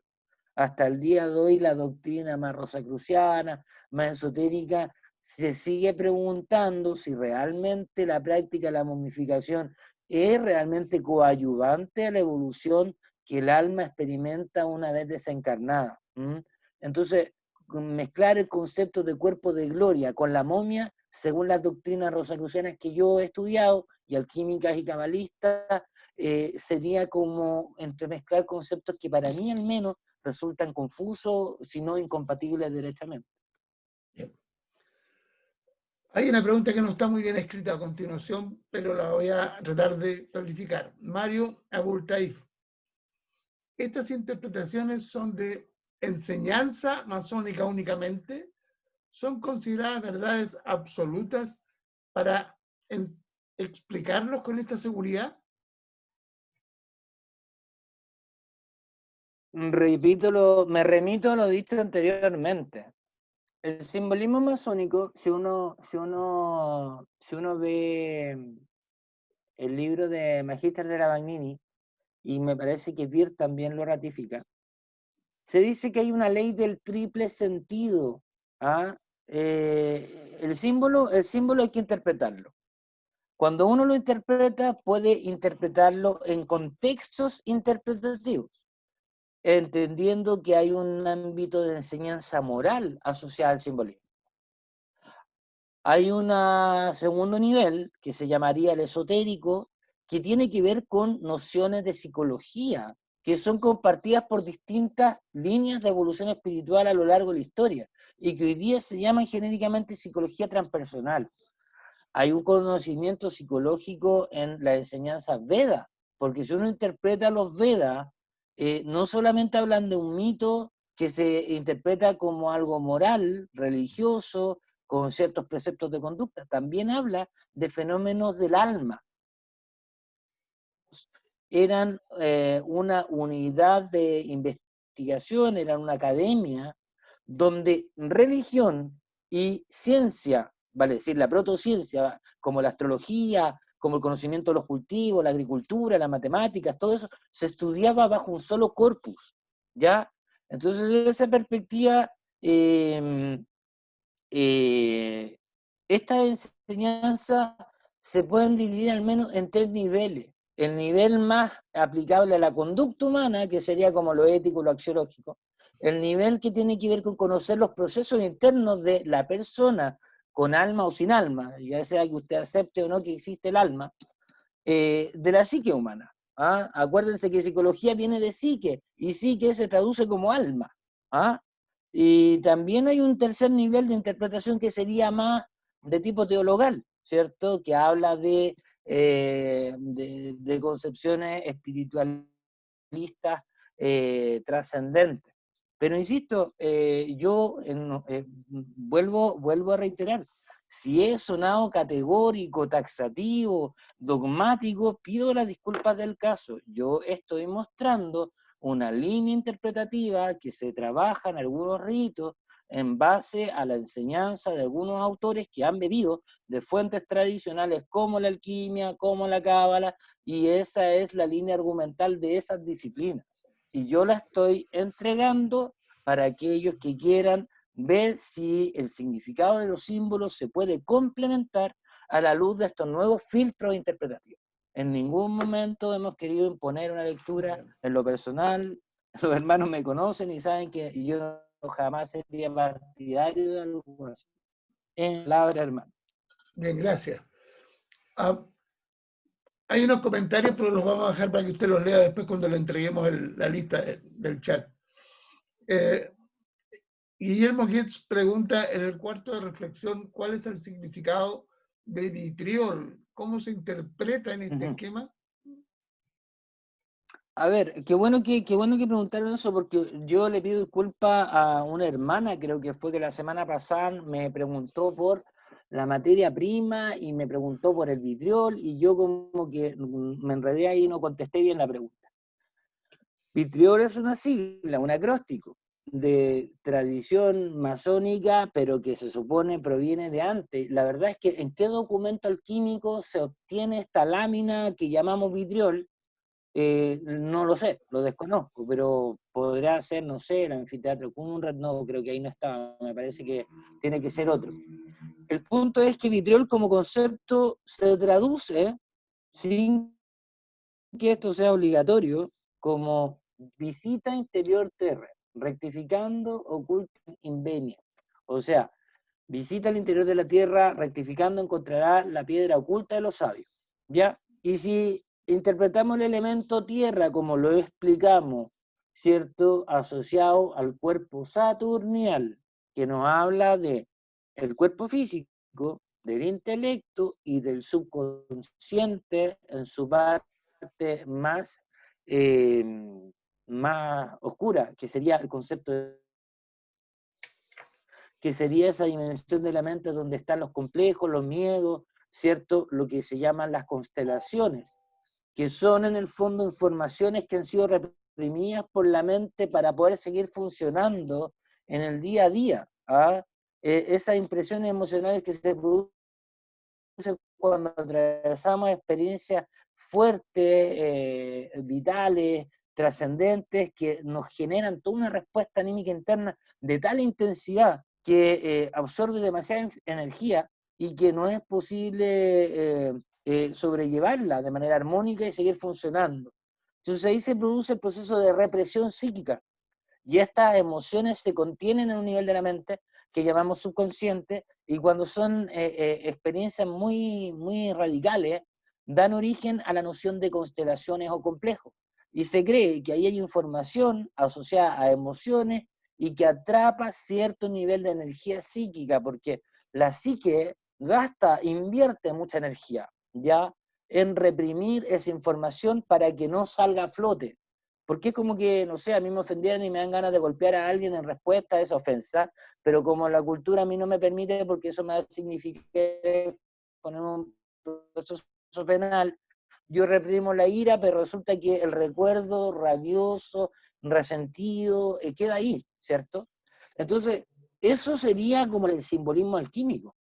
Hasta el día de hoy la doctrina más rosacruciana, más esotérica, se sigue preguntando si realmente la práctica de la momificación es realmente coadyuvante a la evolución que el alma experimenta una vez desencarnada. Entonces, mezclar el concepto de cuerpo de gloria con la momia, según las doctrinas rosacrucianas que yo he estudiado, y alquímicas y cabalistas, sería como entremezclar conceptos que para mí al menos resultan confusos, si no incompatibles derechamente. Hay una pregunta que no está muy bien escrita a continuación, pero la voy a tratar de clarificar. Mario Abultaif. ¿Estas interpretaciones son de enseñanza masónica únicamente? ¿Son consideradas verdades absolutas para explicarlos con esta seguridad? Me remito a lo dicho anteriormente. el simbolismo masónico, si uno ve el libro de Magister de la Bagnini, y me parece que Beer también lo ratifica, se dice que hay una ley del triple sentido. ¿Ah? El símbolo hay que interpretarlo. Cuando uno lo interpreta, puede interpretarlo en contextos interpretativos, entendiendo que hay un ámbito de enseñanza moral asociado al simbolismo. Hay un segundo nivel, que se llamaría el esotérico, que tiene que ver con nociones de psicología, que son compartidas por distintas líneas de evolución espiritual a lo largo de la historia, y que hoy día se llaman genéricamente psicología transpersonal. Hay un conocimiento psicológico en la enseñanza Veda, porque si uno interpreta los Vedas, no solamente hablan de un mito que se interpreta como algo moral, religioso, con ciertos preceptos de conducta, también habla de fenómenos del alma. Eran una unidad de investigación, eran una academia donde religión y ciencia, vale decir, la protociencia, como la astrología, como el conocimiento de los cultivos, la agricultura, las matemáticas, todo eso, se estudiaba bajo un solo corpus, ¿ya? Entonces, desde esa perspectiva, estas enseñanzas se pueden dividir al menos en 3 niveles. El nivel más aplicable a la conducta humana, que sería como lo ético, lo axiológico. El nivel que tiene que ver con conocer los procesos internos de la persona, con alma o sin alma, ya sea que usted acepte o no que existe el alma, de la psique humana. ¿Ah? Acuérdense que psicología viene de psique, y psique se traduce como alma. ¿Ah? Y también hay un tercer nivel de interpretación que sería más de tipo teologal, ¿cierto? Que habla de concepciones espiritualistas trascendentes. Pero insisto, yo vuelvo a reiterar, si he sonado categórico, taxativo, dogmático, pido las disculpas del caso. Yo estoy mostrando una línea interpretativa que se trabaja en algunos ritos en base a la enseñanza de algunos autores que han bebido de fuentes tradicionales como la alquimia, como la cábala, y esa es la línea argumental de esas disciplinas. Y yo la estoy entregando para aquellos que quieran ver si el significado de los símbolos se puede complementar a la luz de estos nuevos filtros interpretativos. En ningún momento hemos querido imponer una lectura. En lo personal, los hermanos me conocen y saben que yo jamás sería partidario de algo así. En palabra, hermano. Bien, gracias. Hay unos comentarios, pero los vamos a dejar para que usted los lea después cuando le entreguemos la lista del chat. Guillermo Gietz pregunta en el cuarto de reflexión, ¿cuál es el significado de vitriol? ¿Cómo se interpreta en este esquema? A ver, qué bueno que preguntaron eso, porque yo le pido disculpas a una hermana, creo que fue que la semana pasada me preguntó por la materia prima y me preguntó por el vitriol, y yo como que me enredé ahí y no contesté bien la pregunta. Vitriol es una sigla, un acróstico de tradición masónica, pero que se supone proviene de antes. La verdad es que ¿en qué documento alquímico se obtiene esta lámina que llamamos vitriol? No lo sé, lo desconozco, pero podrá ser, no sé, el anfiteatro Kunrad, no, creo que ahí no está, me parece que tiene que ser otro. El punto es que vitriol como concepto se traduce, sin que esto sea obligatorio, como visita interior terra, rectificando oculta invenia. O sea, visita el interior de la tierra, rectificando encontrará la piedra oculta de los sabios. ¿Ya? Y si interpretamos el elemento tierra como lo explicamos, ¿cierto? Asociado al cuerpo saturnial, que nos habla de el cuerpo físico, del intelecto y del subconsciente en su parte más oscura, que sería el concepto que sería esa dimensión de la mente donde están los complejos, los miedos, ¿cierto? Lo que se llaman las constelaciones, que son en el fondo informaciones que han sido reprimidas por la mente para poder seguir funcionando en el día a día. ¿Ah? esas impresiones emocionales que se producen cuando atravesamos experiencias fuertes, vitales, trascendentes, que nos generan toda una respuesta anímica interna de tal intensidad que absorbe demasiada energía y que no es posible sobrellevarla de manera armónica y seguir funcionando. Entonces ahí se produce el proceso de represión psíquica, y estas emociones se contienen en un nivel de la mente que llamamos subconsciente, y cuando son experiencias muy, muy radicales, dan origen a la noción de constelaciones o complejos. Y se cree que ahí hay información asociada a emociones y que atrapa cierto nivel de energía psíquica, porque la psique invierte mucha energía, ¿ya?, en reprimir esa información para que no salga a flote. Porque es como que, no sé, a mí me ofendieran y me dan ganas de golpear a alguien en respuesta a esa ofensa, pero como la cultura a mí no me permite, porque eso me significa poner un proceso penal, yo reprimo la ira, pero resulta que el recuerdo rabioso, resentido, queda ahí, ¿cierto? Entonces, eso sería como el simbolismo alquímico.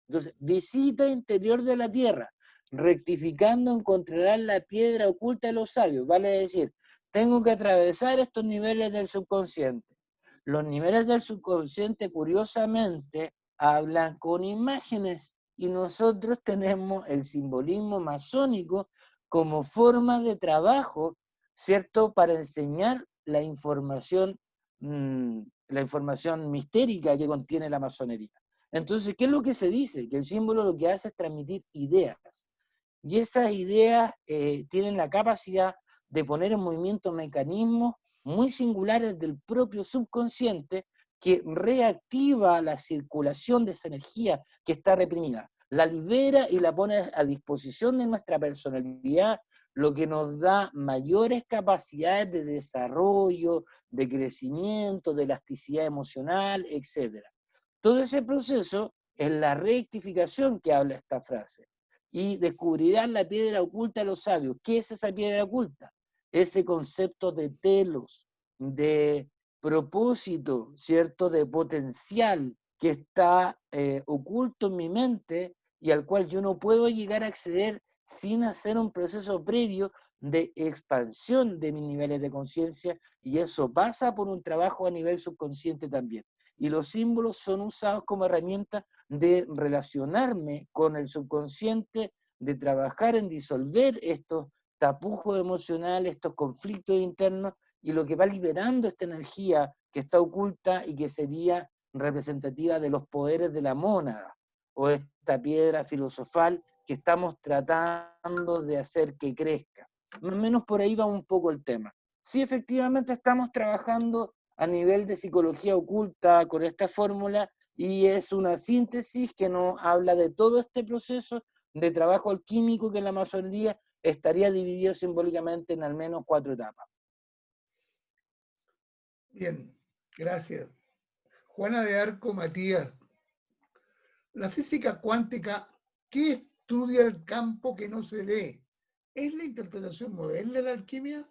Entonces, visita interior de la tierra, rectificando encontrarás la piedra oculta de los sabios, vale decir, tengo que atravesar estos niveles del subconsciente. Los niveles del subconsciente, curiosamente, hablan con imágenes, y nosotros tenemos el simbolismo masónico como forma de trabajo, ¿cierto?, para enseñar la información mistérica que contiene la masonería. Entonces, ¿qué es lo que se dice? Que el símbolo lo que hace es transmitir ideas. Y esas ideas tienen la capacidad de poner en movimiento mecanismos muy singulares del propio subconsciente, que reactiva la circulación de esa energía que está reprimida. La libera y la pone a disposición de nuestra personalidad, lo que nos da mayores capacidades de desarrollo, de crecimiento, de elasticidad emocional, etc. Todo ese proceso es la rectificación que habla esta frase. Y descubrirán la piedra oculta de los sabios. ¿Qué es esa piedra oculta? Ese concepto de telos, de propósito, ¿cierto?, de potencial que está oculto en mi mente y al cual yo no puedo llegar a acceder sin hacer un proceso previo de expansión de mis niveles de conciencia, y eso pasa por un trabajo a nivel subconsciente también. Y los símbolos son usados como herramienta de relacionarme con el subconsciente, de trabajar en disolver estos tapujos emocionales, estos conflictos internos, y lo que va liberando esta energía que está oculta y que sería representativa de los poderes de la mónada, o esta piedra filosofal que estamos tratando de hacer que crezca. Más o menos por ahí va un poco el tema. Sí, efectivamente estamos trabajando a nivel de psicología oculta con esta fórmula, y es una síntesis que nos habla de todo este proceso de trabajo alquímico que en la masonería estaría dividido simbólicamente en al menos 4 etapas. Bien, gracias. Juana de Arco Matías. La física cuántica, ¿qué estudia el campo que no se ve? ¿Es la interpretación moderna de la alquimia?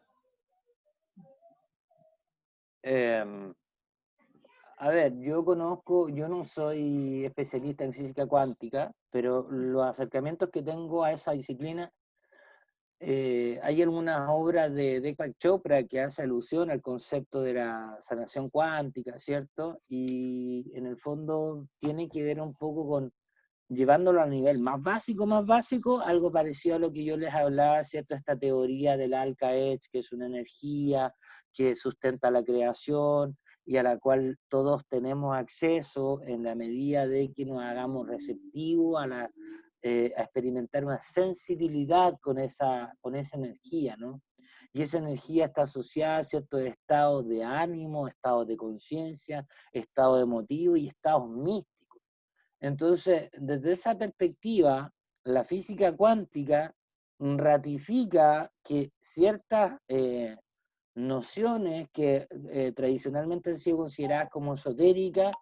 A ver, yo no soy especialista en física cuántica, pero los acercamientos que tengo a esa disciplina, hay algunas obras de Deepak Chopra que hace alusión al concepto de la sanación cuántica, ¿cierto? Y en el fondo tiene que ver un poco con llevándolo al nivel más básico, algo parecido a lo que yo les hablaba, ¿cierto? Esta teoría del Alka-Edge, que es una energía que sustenta la creación y a la cual todos tenemos acceso en la medida de que nos hagamos receptivos a experimentar una sensibilidad con esa energía, ¿no? Y esa energía está asociada a ciertos estados de ánimo, estados de conciencia, estados emotivos y estados místicos. Entonces, desde esa perspectiva, la física cuántica ratifica que ciertas nociones que tradicionalmente han sido consideradas como esotéricas,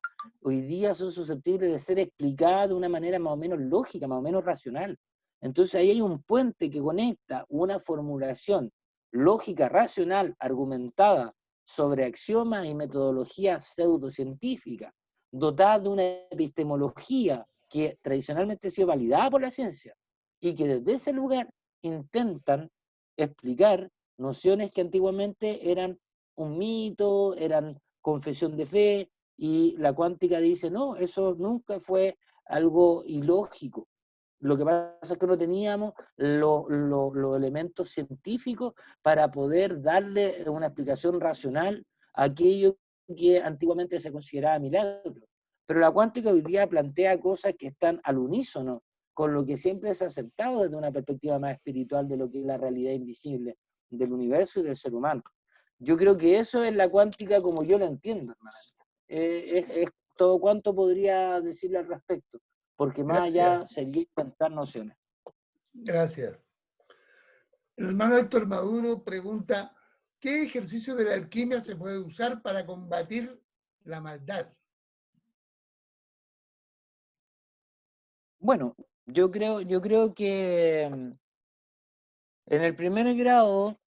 hoy día son susceptibles de ser explicadas de una manera más o menos lógica, más o menos racional. Entonces ahí hay un puente que conecta una formulación lógica, racional, argumentada sobre axiomas y metodologías pseudocientíficas, dotada de una epistemología que tradicionalmente ha sido validada por la ciencia, y que desde ese lugar intentan explicar nociones que antiguamente eran un mito, eran confesión de fe, y la cuántica dice, no, eso nunca fue algo ilógico. Lo que pasa es que no teníamos los elementos científicos para poder darle una explicación racional a aquello que antiguamente se consideraba milagro. Pero la cuántica hoy día plantea cosas que están al unísono con lo que siempre se ha aceptado desde una perspectiva más espiritual de lo que es la realidad invisible del universo y del ser humano. Yo creo que eso es la cuántica como yo la entiendo, hermano. Es todo cuanto podría decirle al respecto, porque más allá sería inventar nociones. Gracias. El hermano Héctor Maduro pregunta, ¿qué ejercicio de la alquimia se puede usar para combatir la maldad? Bueno, yo creo que en el primer grado,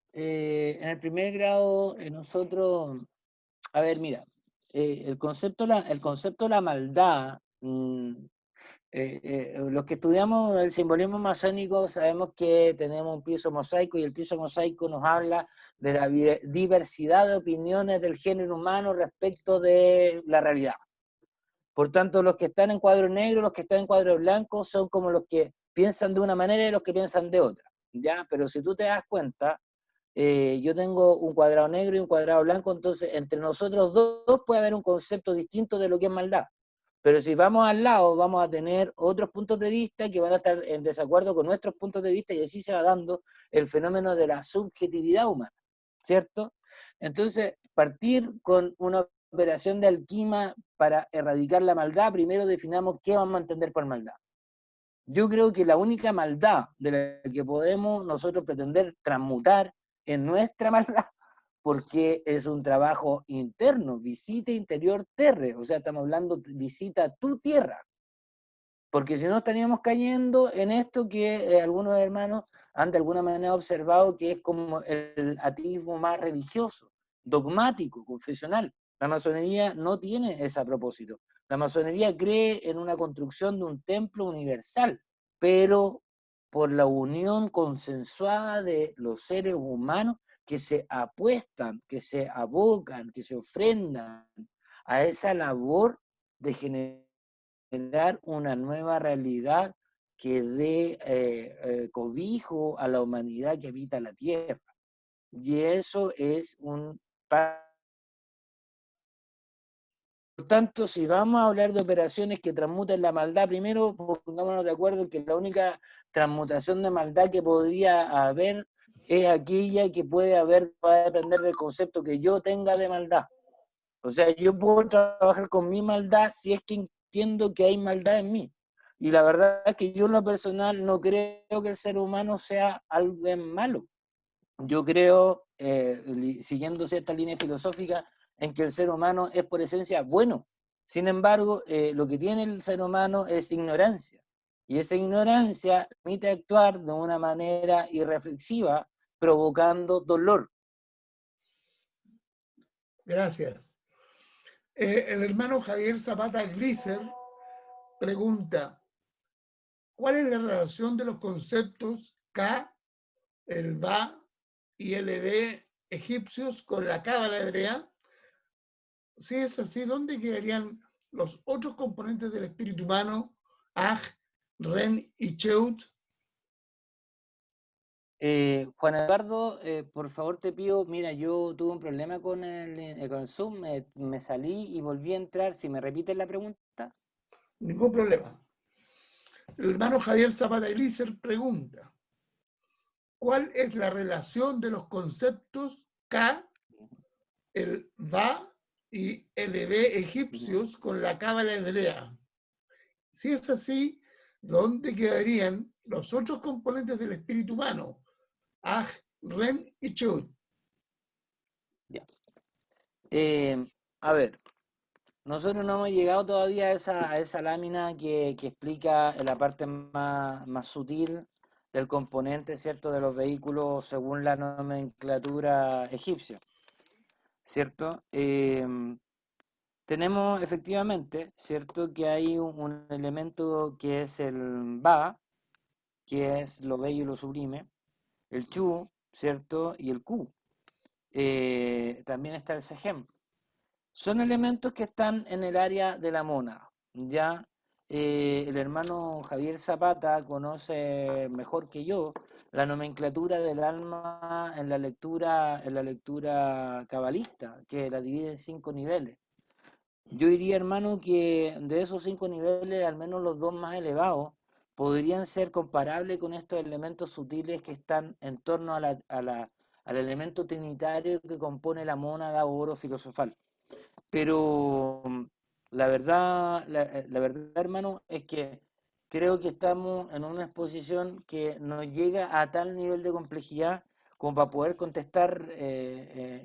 nosotros, a ver, mira, el concepto de la maldad, los que estudiamos el simbolismo masónico sabemos que tenemos un piso mosaico, y el piso mosaico nos habla de la diversidad de opiniones del género humano respecto de la realidad. Por tanto, los que están en cuadro negro, los que están en cuadro blanco, son como los que piensan de una manera y los que piensan de otra, ¿ya? Pero si tú te das cuenta, yo tengo un cuadrado negro y un cuadrado blanco, entonces entre nosotros dos puede haber un concepto distinto de lo que es maldad. Pero si vamos al lado, vamos a tener otros puntos de vista que van a estar en desacuerdo con nuestros puntos de vista, y así se va dando el fenómeno de la subjetividad humana, ¿cierto? Entonces, partir con una operación de alquimia para erradicar la maldad, primero definamos qué vamos a entender por maldad. Yo creo que la única maldad de la que podemos nosotros pretender transmutar en nuestra maldad, porque es un trabajo interno, visita interior terre, o sea, estamos hablando visita tu tierra, porque si no estaríamos cayendo en esto que algunos hermanos han de alguna manera observado, que es como el ateísmo más religioso, dogmático, confesional. La masonería no tiene ese propósito. La masonería cree en una construcción de un templo universal, pero por la unión consensuada de los seres humanos que se apuestan, que se abocan, que se ofrendan a esa labor de generar una nueva realidad que dé cobijo a la humanidad que habita la Tierra. Y eso es un... Por tanto, si vamos a hablar de operaciones que transmuten la maldad, primero pongámonos de acuerdo en que la única transmutación de maldad que podría haber es aquella que puede haber, va a depender del concepto que yo tenga de maldad. O sea, yo puedo trabajar con mi maldad si es que entiendo que hay maldad en mí. Y la verdad es que yo en lo personal no creo que el ser humano sea alguien malo. Yo creo, siguiendo cierta línea filosófica, en que el ser humano es por esencia bueno. Sin embargo, lo que tiene el ser humano es ignorancia. Y esa ignorancia permite actuar de una manera irreflexiva, provocando dolor. Gracias. El hermano Javier Zapata Glisser pregunta, ¿cuál es la relación de los conceptos K, el Ba y el Ebe egipcios con la cábala hebrea? Si es así, ¿dónde quedarían los otros componentes del espíritu humano, Aj, Ren y Cheut? Juan Eduardo, por favor te pido, mira, yo tuve un problema con el Zoom, me salí y volví a entrar. Si me repites la pregunta. Ningún problema. El hermano Javier Zapata Glisser pregunta, ¿cuál es la relación de los conceptos K, el Ba y el Ebe egipcios con la cábala hebrea? Si es así, ¿dónde quedarían los otros componentes del espíritu humano, Aj, Ren y Cheut? A ver, nosotros no hemos llegado todavía a esa lámina que explica la parte más sutil del componente, ¿cierto?, de los vehículos según la nomenclatura egipcia, ¿cierto? tenemos efectivamente, ¿cierto? Que hay un elemento que es el Ba, que es lo bello y lo sublime, el Chu, ¿cierto? Y el Ku. También está el Sejem. Son elementos que están en el área de la mónada, ¿ya? El hermano Javier Zapata conoce mejor que yo la nomenclatura del alma en la lectura cabalista, que la divide en 5 niveles. Yo diría, hermano, que de esos 5 niveles, al menos los 2 más elevados, podrían ser comparables con estos elementos sutiles que están en torno al elemento trinitario que compone la mónada o oro filosofal. Pero la verdad, hermano, es que creo que estamos en una exposición que nos llega a tal nivel de complejidad como para poder contestar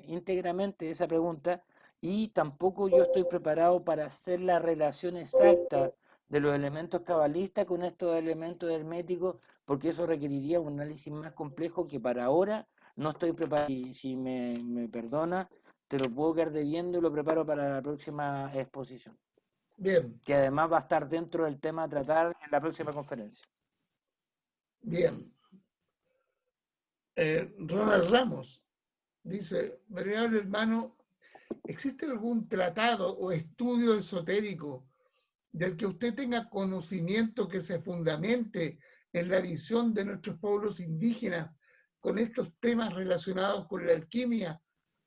íntegramente esa pregunta, y tampoco yo estoy preparado para hacer la relación exacta de los elementos cabalistas con estos elementos herméticos, porque eso requeriría un análisis más complejo que para ahora no estoy preparado. Y si me perdona, te lo puedo quedar debiendo y lo preparo para la próxima exposición. Bien. Que además va a estar dentro del tema a tratar en la próxima conferencia. Bien. Ronald Ramos dice, venerable hermano, ¿existe algún tratado o estudio esotérico del que usted tenga conocimiento que se fundamente en la visión de nuestros pueblos indígenas con estos temas relacionados con la alquimia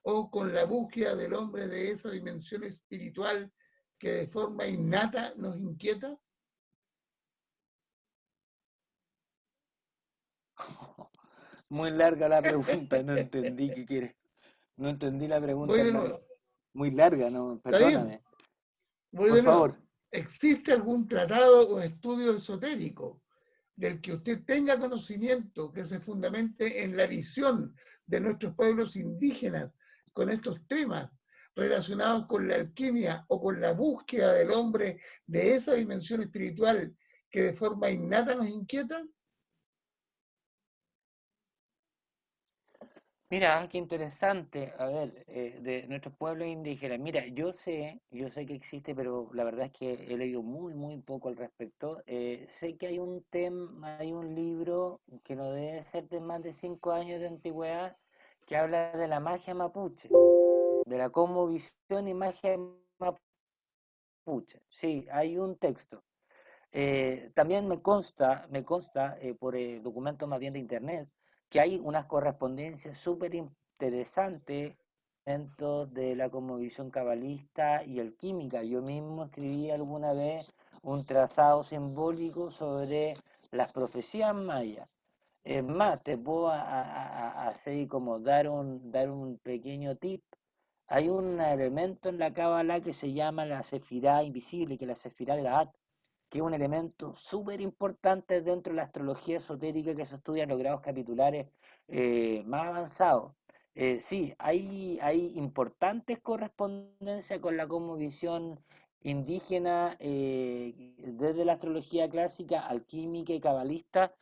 o con la búsqueda del hombre de esa dimensión espiritual que de forma innata nos inquieta? Muy larga la pregunta, no entendí qué quieres. No entendí la pregunta, Voy de hermano. nuevo. Muy larga, no, ¿Está bien? perdóname. Voy Por de nuevo. favor. ¿Existe algún tratado o estudio esotérico del que usted tenga conocimiento que se fundamente en la visión de nuestros pueblos indígenas con estos temas relacionados con la alquimia o con la búsqueda del hombre de esa dimensión espiritual que de forma innata nos inquieta? Mira, qué interesante. A ver, de nuestros pueblos indígenas. Mira, yo sé que existe, pero la verdad es que he leído muy poco al respecto. Sé que hay hay un libro que no debe ser de más de 5 años de antigüedad, que habla de la magia mapuche, de la cosmovisión y magia mapuche. Sí, hay un texto. También me consta por documentos más bien de internet, que hay unas correspondencias súper interesantes dentro de la cosmovisión cabalista y alquímica. Yo mismo escribí alguna vez un trazado simbólico sobre las profecías mayas. Es más, te puedo hacer como dar un pequeño tip. Hay un elemento en la cábala que se llama la sefirá invisible, que es la sefirá de la At, que es un elemento súper importante dentro de la astrología esotérica que se estudia en los grados capitulares más avanzados. Sí, hay importantes correspondencias con la cosmovisión indígena desde la astrología clásica, alquímica y cabalista,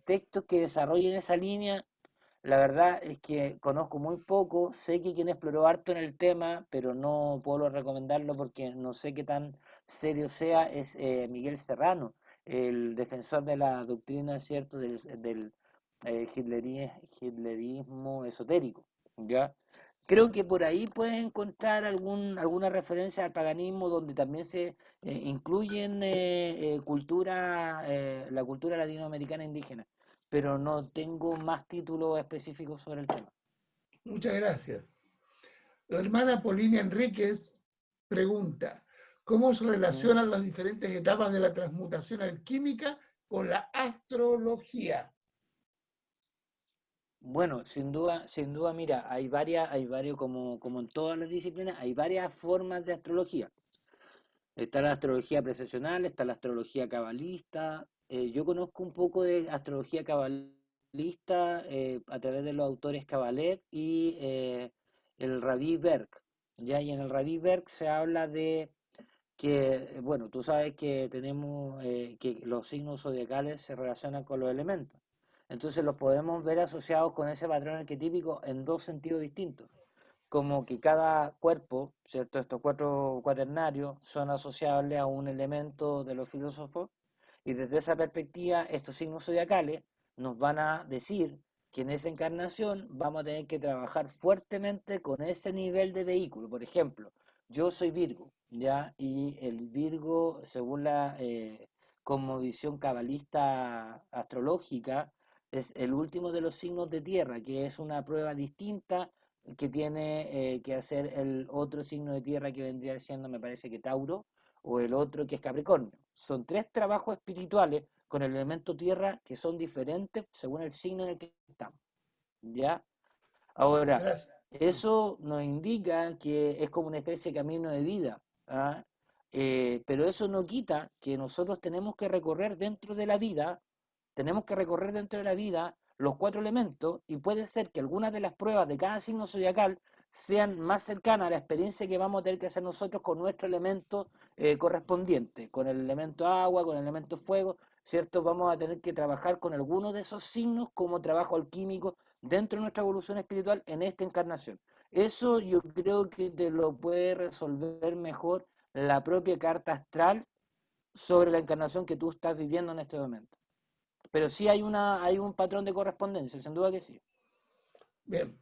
textos que desarrollen esa línea. La verdad es que conozco muy poco, sé que quien exploró harto en el tema, pero no puedo recomendarlo porque no sé qué tan serio sea, es Miguel Serrano, el defensor de la doctrina, ¿cierto?, del hitlerismo esotérico, ¿ya? Creo que por ahí puedes encontrar alguna referencia al paganismo donde también se incluyen la cultura latinoamericana indígena, pero no tengo más títulos específicos sobre el tema. Muchas gracias. La hermana Polina Enríquez pregunta, ¿cómo se relacionan las diferentes etapas de la transmutación alquímica con la astrología? Bueno, sin duda, mira, hay varios, como en todas las disciplinas, hay varias formas de astrología. Está la astrología precesional, está la astrología cabalista. Yo conozco un poco de astrología cabalista a través de los autores Kabalev y el Rabbi Berg. ¿Ya? Y en el Rabbi Berg se habla de que, bueno, tú sabes que tenemos que los signos zodiacales se relacionan con los elementos. Entonces los podemos ver asociados con ese patrón arquetípico en dos sentidos distintos. como que cada cuerpo, ¿cierto? Estos 4 cuaternarios son asociables a un elemento de los filósofos, y desde esa perspectiva estos signos zodiacales nos van a decir que en esa encarnación vamos a tener que trabajar fuertemente con ese nivel de vehículo. Por ejemplo, yo soy Virgo, ¿ya? Y el Virgo, según la cosmovisión cabalista astrológica, es el último de los signos de tierra, que es una prueba distinta que tiene que hacer el otro signo de tierra que vendría siendo, me parece que Tauro, o el otro que es Capricornio. Son 3 trabajos espirituales con el elemento tierra que son diferentes según el signo en el que estamos. ¿Ya? Ahora, Gracias. eso nos indica que es como una especie de camino de vida, ¿ah? Pero eso no quita que nosotros tenemos que recorrer dentro de la vida los 4 elementos, y puede ser que algunas de las pruebas de cada signo zodiacal sean más cercanas a la experiencia que vamos a tener que hacer nosotros con nuestro elemento correspondiente, con el elemento agua, con el elemento fuego, ¿cierto? Vamos a tener que trabajar con algunos de esos signos como trabajo alquímico dentro de nuestra evolución espiritual en esta encarnación. Eso yo creo que te lo puede resolver mejor la propia carta astral sobre la encarnación que tú estás viviendo en este momento. Pero sí hay un patrón de correspondencia, sin duda que sí. Bien.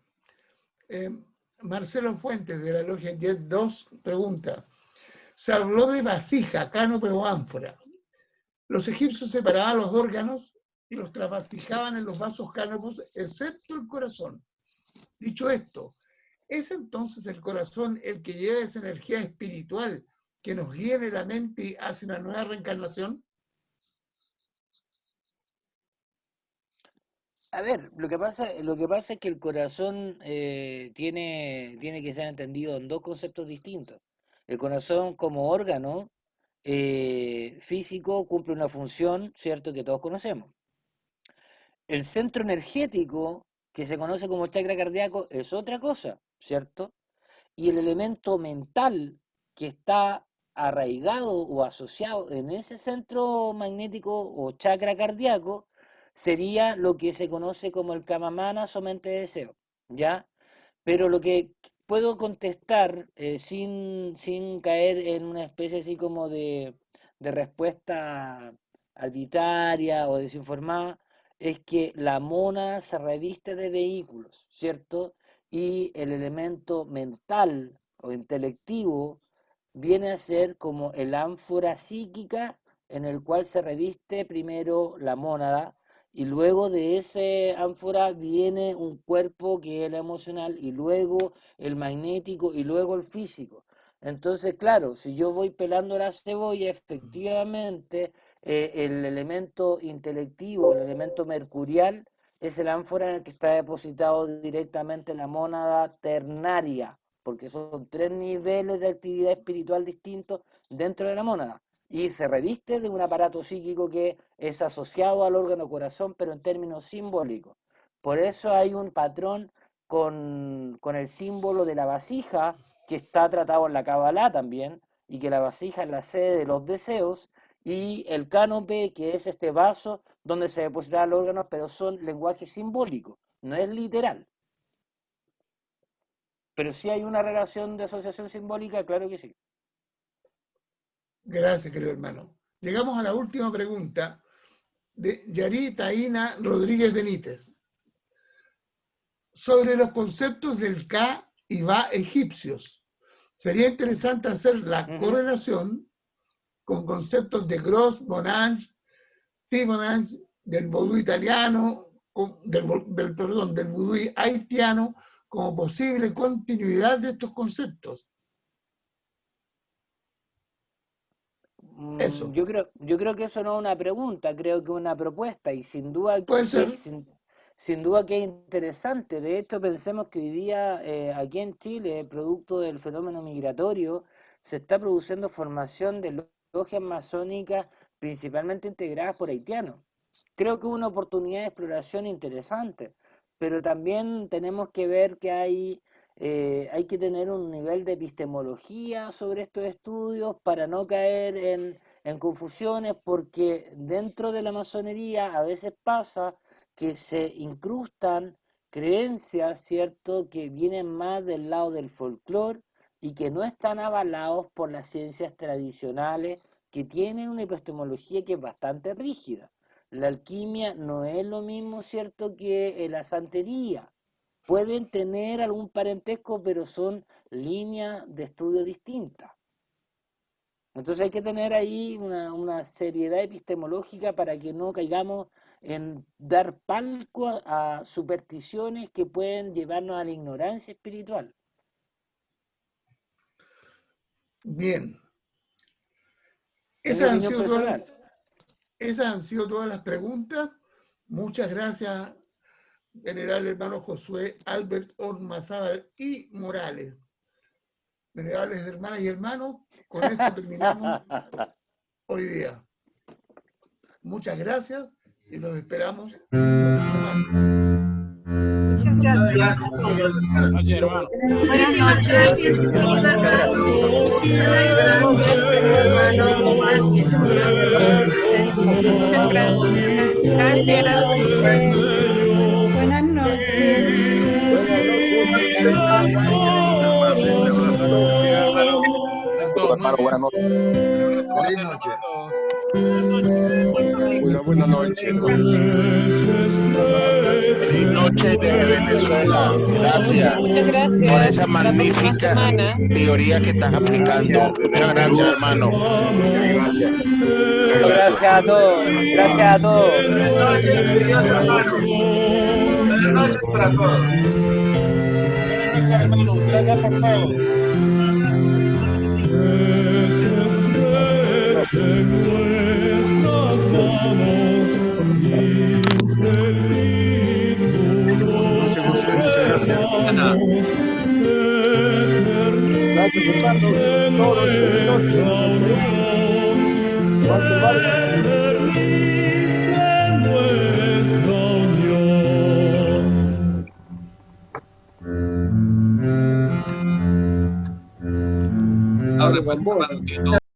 Marcelo Fuentes, de la logia Jet 2, pregunta. Se habló de vasija, cánope o ánfora. Los egipcios separaban los órganos y los trasvasijaban en los vasos cánopos, excepto el corazón. Dicho esto, ¿es entonces el corazón el que lleva esa energía espiritual que nos guía en la mente hacia una nueva reencarnación? A ver, lo que pasa es que el corazón tiene que ser entendido en 2 conceptos distintos. El corazón como órgano físico cumple una función, ¿cierto?, que todos conocemos. El centro energético, que se conoce como chakra cardíaco, es otra cosa, ¿cierto? Y el elemento mental que está arraigado o asociado en ese centro magnético o chakra cardíaco sería lo que se conoce como el kamamanas o mente de deseo, ¿ya? Pero lo que puedo contestar sin caer en una especie así como de respuesta arbitraria o desinformada, es que la mona se reviste de vehículos, ¿cierto? Y el elemento mental o intelectivo viene a ser como el ánfora psíquica en el cual se reviste primero la mónada, y luego de ese ánfora viene un cuerpo que es el emocional, y luego el magnético, y luego el físico. Entonces, claro, si yo voy pelando la cebolla, efectivamente el elemento intelectivo, el elemento mercurial, es el ánfora en el que está depositado directamente la mónada ternaria, porque son 3 niveles de actividad espiritual distintos dentro de la mónada, y se reviste de un aparato psíquico que es asociado al órgano corazón, pero en términos simbólicos. Por eso hay un patrón con el símbolo de la vasija, que está tratado en la Kabbalah también, y que la vasija es la sede de los deseos, y el cánope, que es este vaso donde se depositan los órganos, pero son lenguaje simbólico, no es literal. Pero sí hay una relación de asociación simbólica, claro que sí. Gracias, querido hermano. Llegamos a la última pregunta de Yari Taina Rodríguez Benítez. Sobre los conceptos del Ka y Ba egipcios. Sería interesante hacer la correlación con conceptos de Gross, Bonange, Fibonacci, del vudú italiano, del vudú haitiano, como posible continuidad de estos conceptos. Eso. Yo creo que eso no es una pregunta, creo que es una propuesta, y sin duda Puede ser. Sin duda que es interesante. De hecho, pensemos que hoy día aquí en Chile, producto del fenómeno migratorio, se está produciendo formación de logias masónicas principalmente integradas por haitianos. Creo que es una oportunidad de exploración interesante, pero también tenemos que ver que hay que tener un nivel de epistemología sobre estos estudios para no caer en confusiones, porque dentro de la masonería a veces pasa que se incrustan creencias, ¿cierto?, que vienen más del lado del folclore y que no están avalados por las ciencias tradicionales, que tienen una epistemología que es bastante rígida. La alquimia no es lo mismo, ¿cierto?, que la santería. Pueden tener algún parentesco, pero son líneas de estudio distintas. Entonces hay que tener ahí una seriedad epistemológica para que no caigamos en dar palco a supersticiones que pueden llevarnos a la ignorancia espiritual. Bien. Es mi Esas han opinión sido personal. esas han sido todas las preguntas. Muchas gracias, venerable hermano Josué Albert Ormazábal y Morales. Venerables hermanas y hermanos, con esto terminamos hoy día. Muchas gracias y los esperamos. Muchas gracias. Muchísimas gracias, querido hermano. Muchas gracias, hermano. Gracias. Muchas gracias. Gracias. Buenas noches. Hermano, buenas noches. Feliz noche. Buenas noches. Feliz noche desde Venezuela. Gracias. Muchas gracias. Por esa magnífica teoría que estás aplicando. Muchas gracias, hermano. Gracias. Gracias a todos. Gracias a todos. Buenas noches, queridos hermanos. Buenas noches para todos. Buenas noches, hermano. Gracias por todo. Muchas gracias. Gracias, hermano. Walter Vargas. Ahora,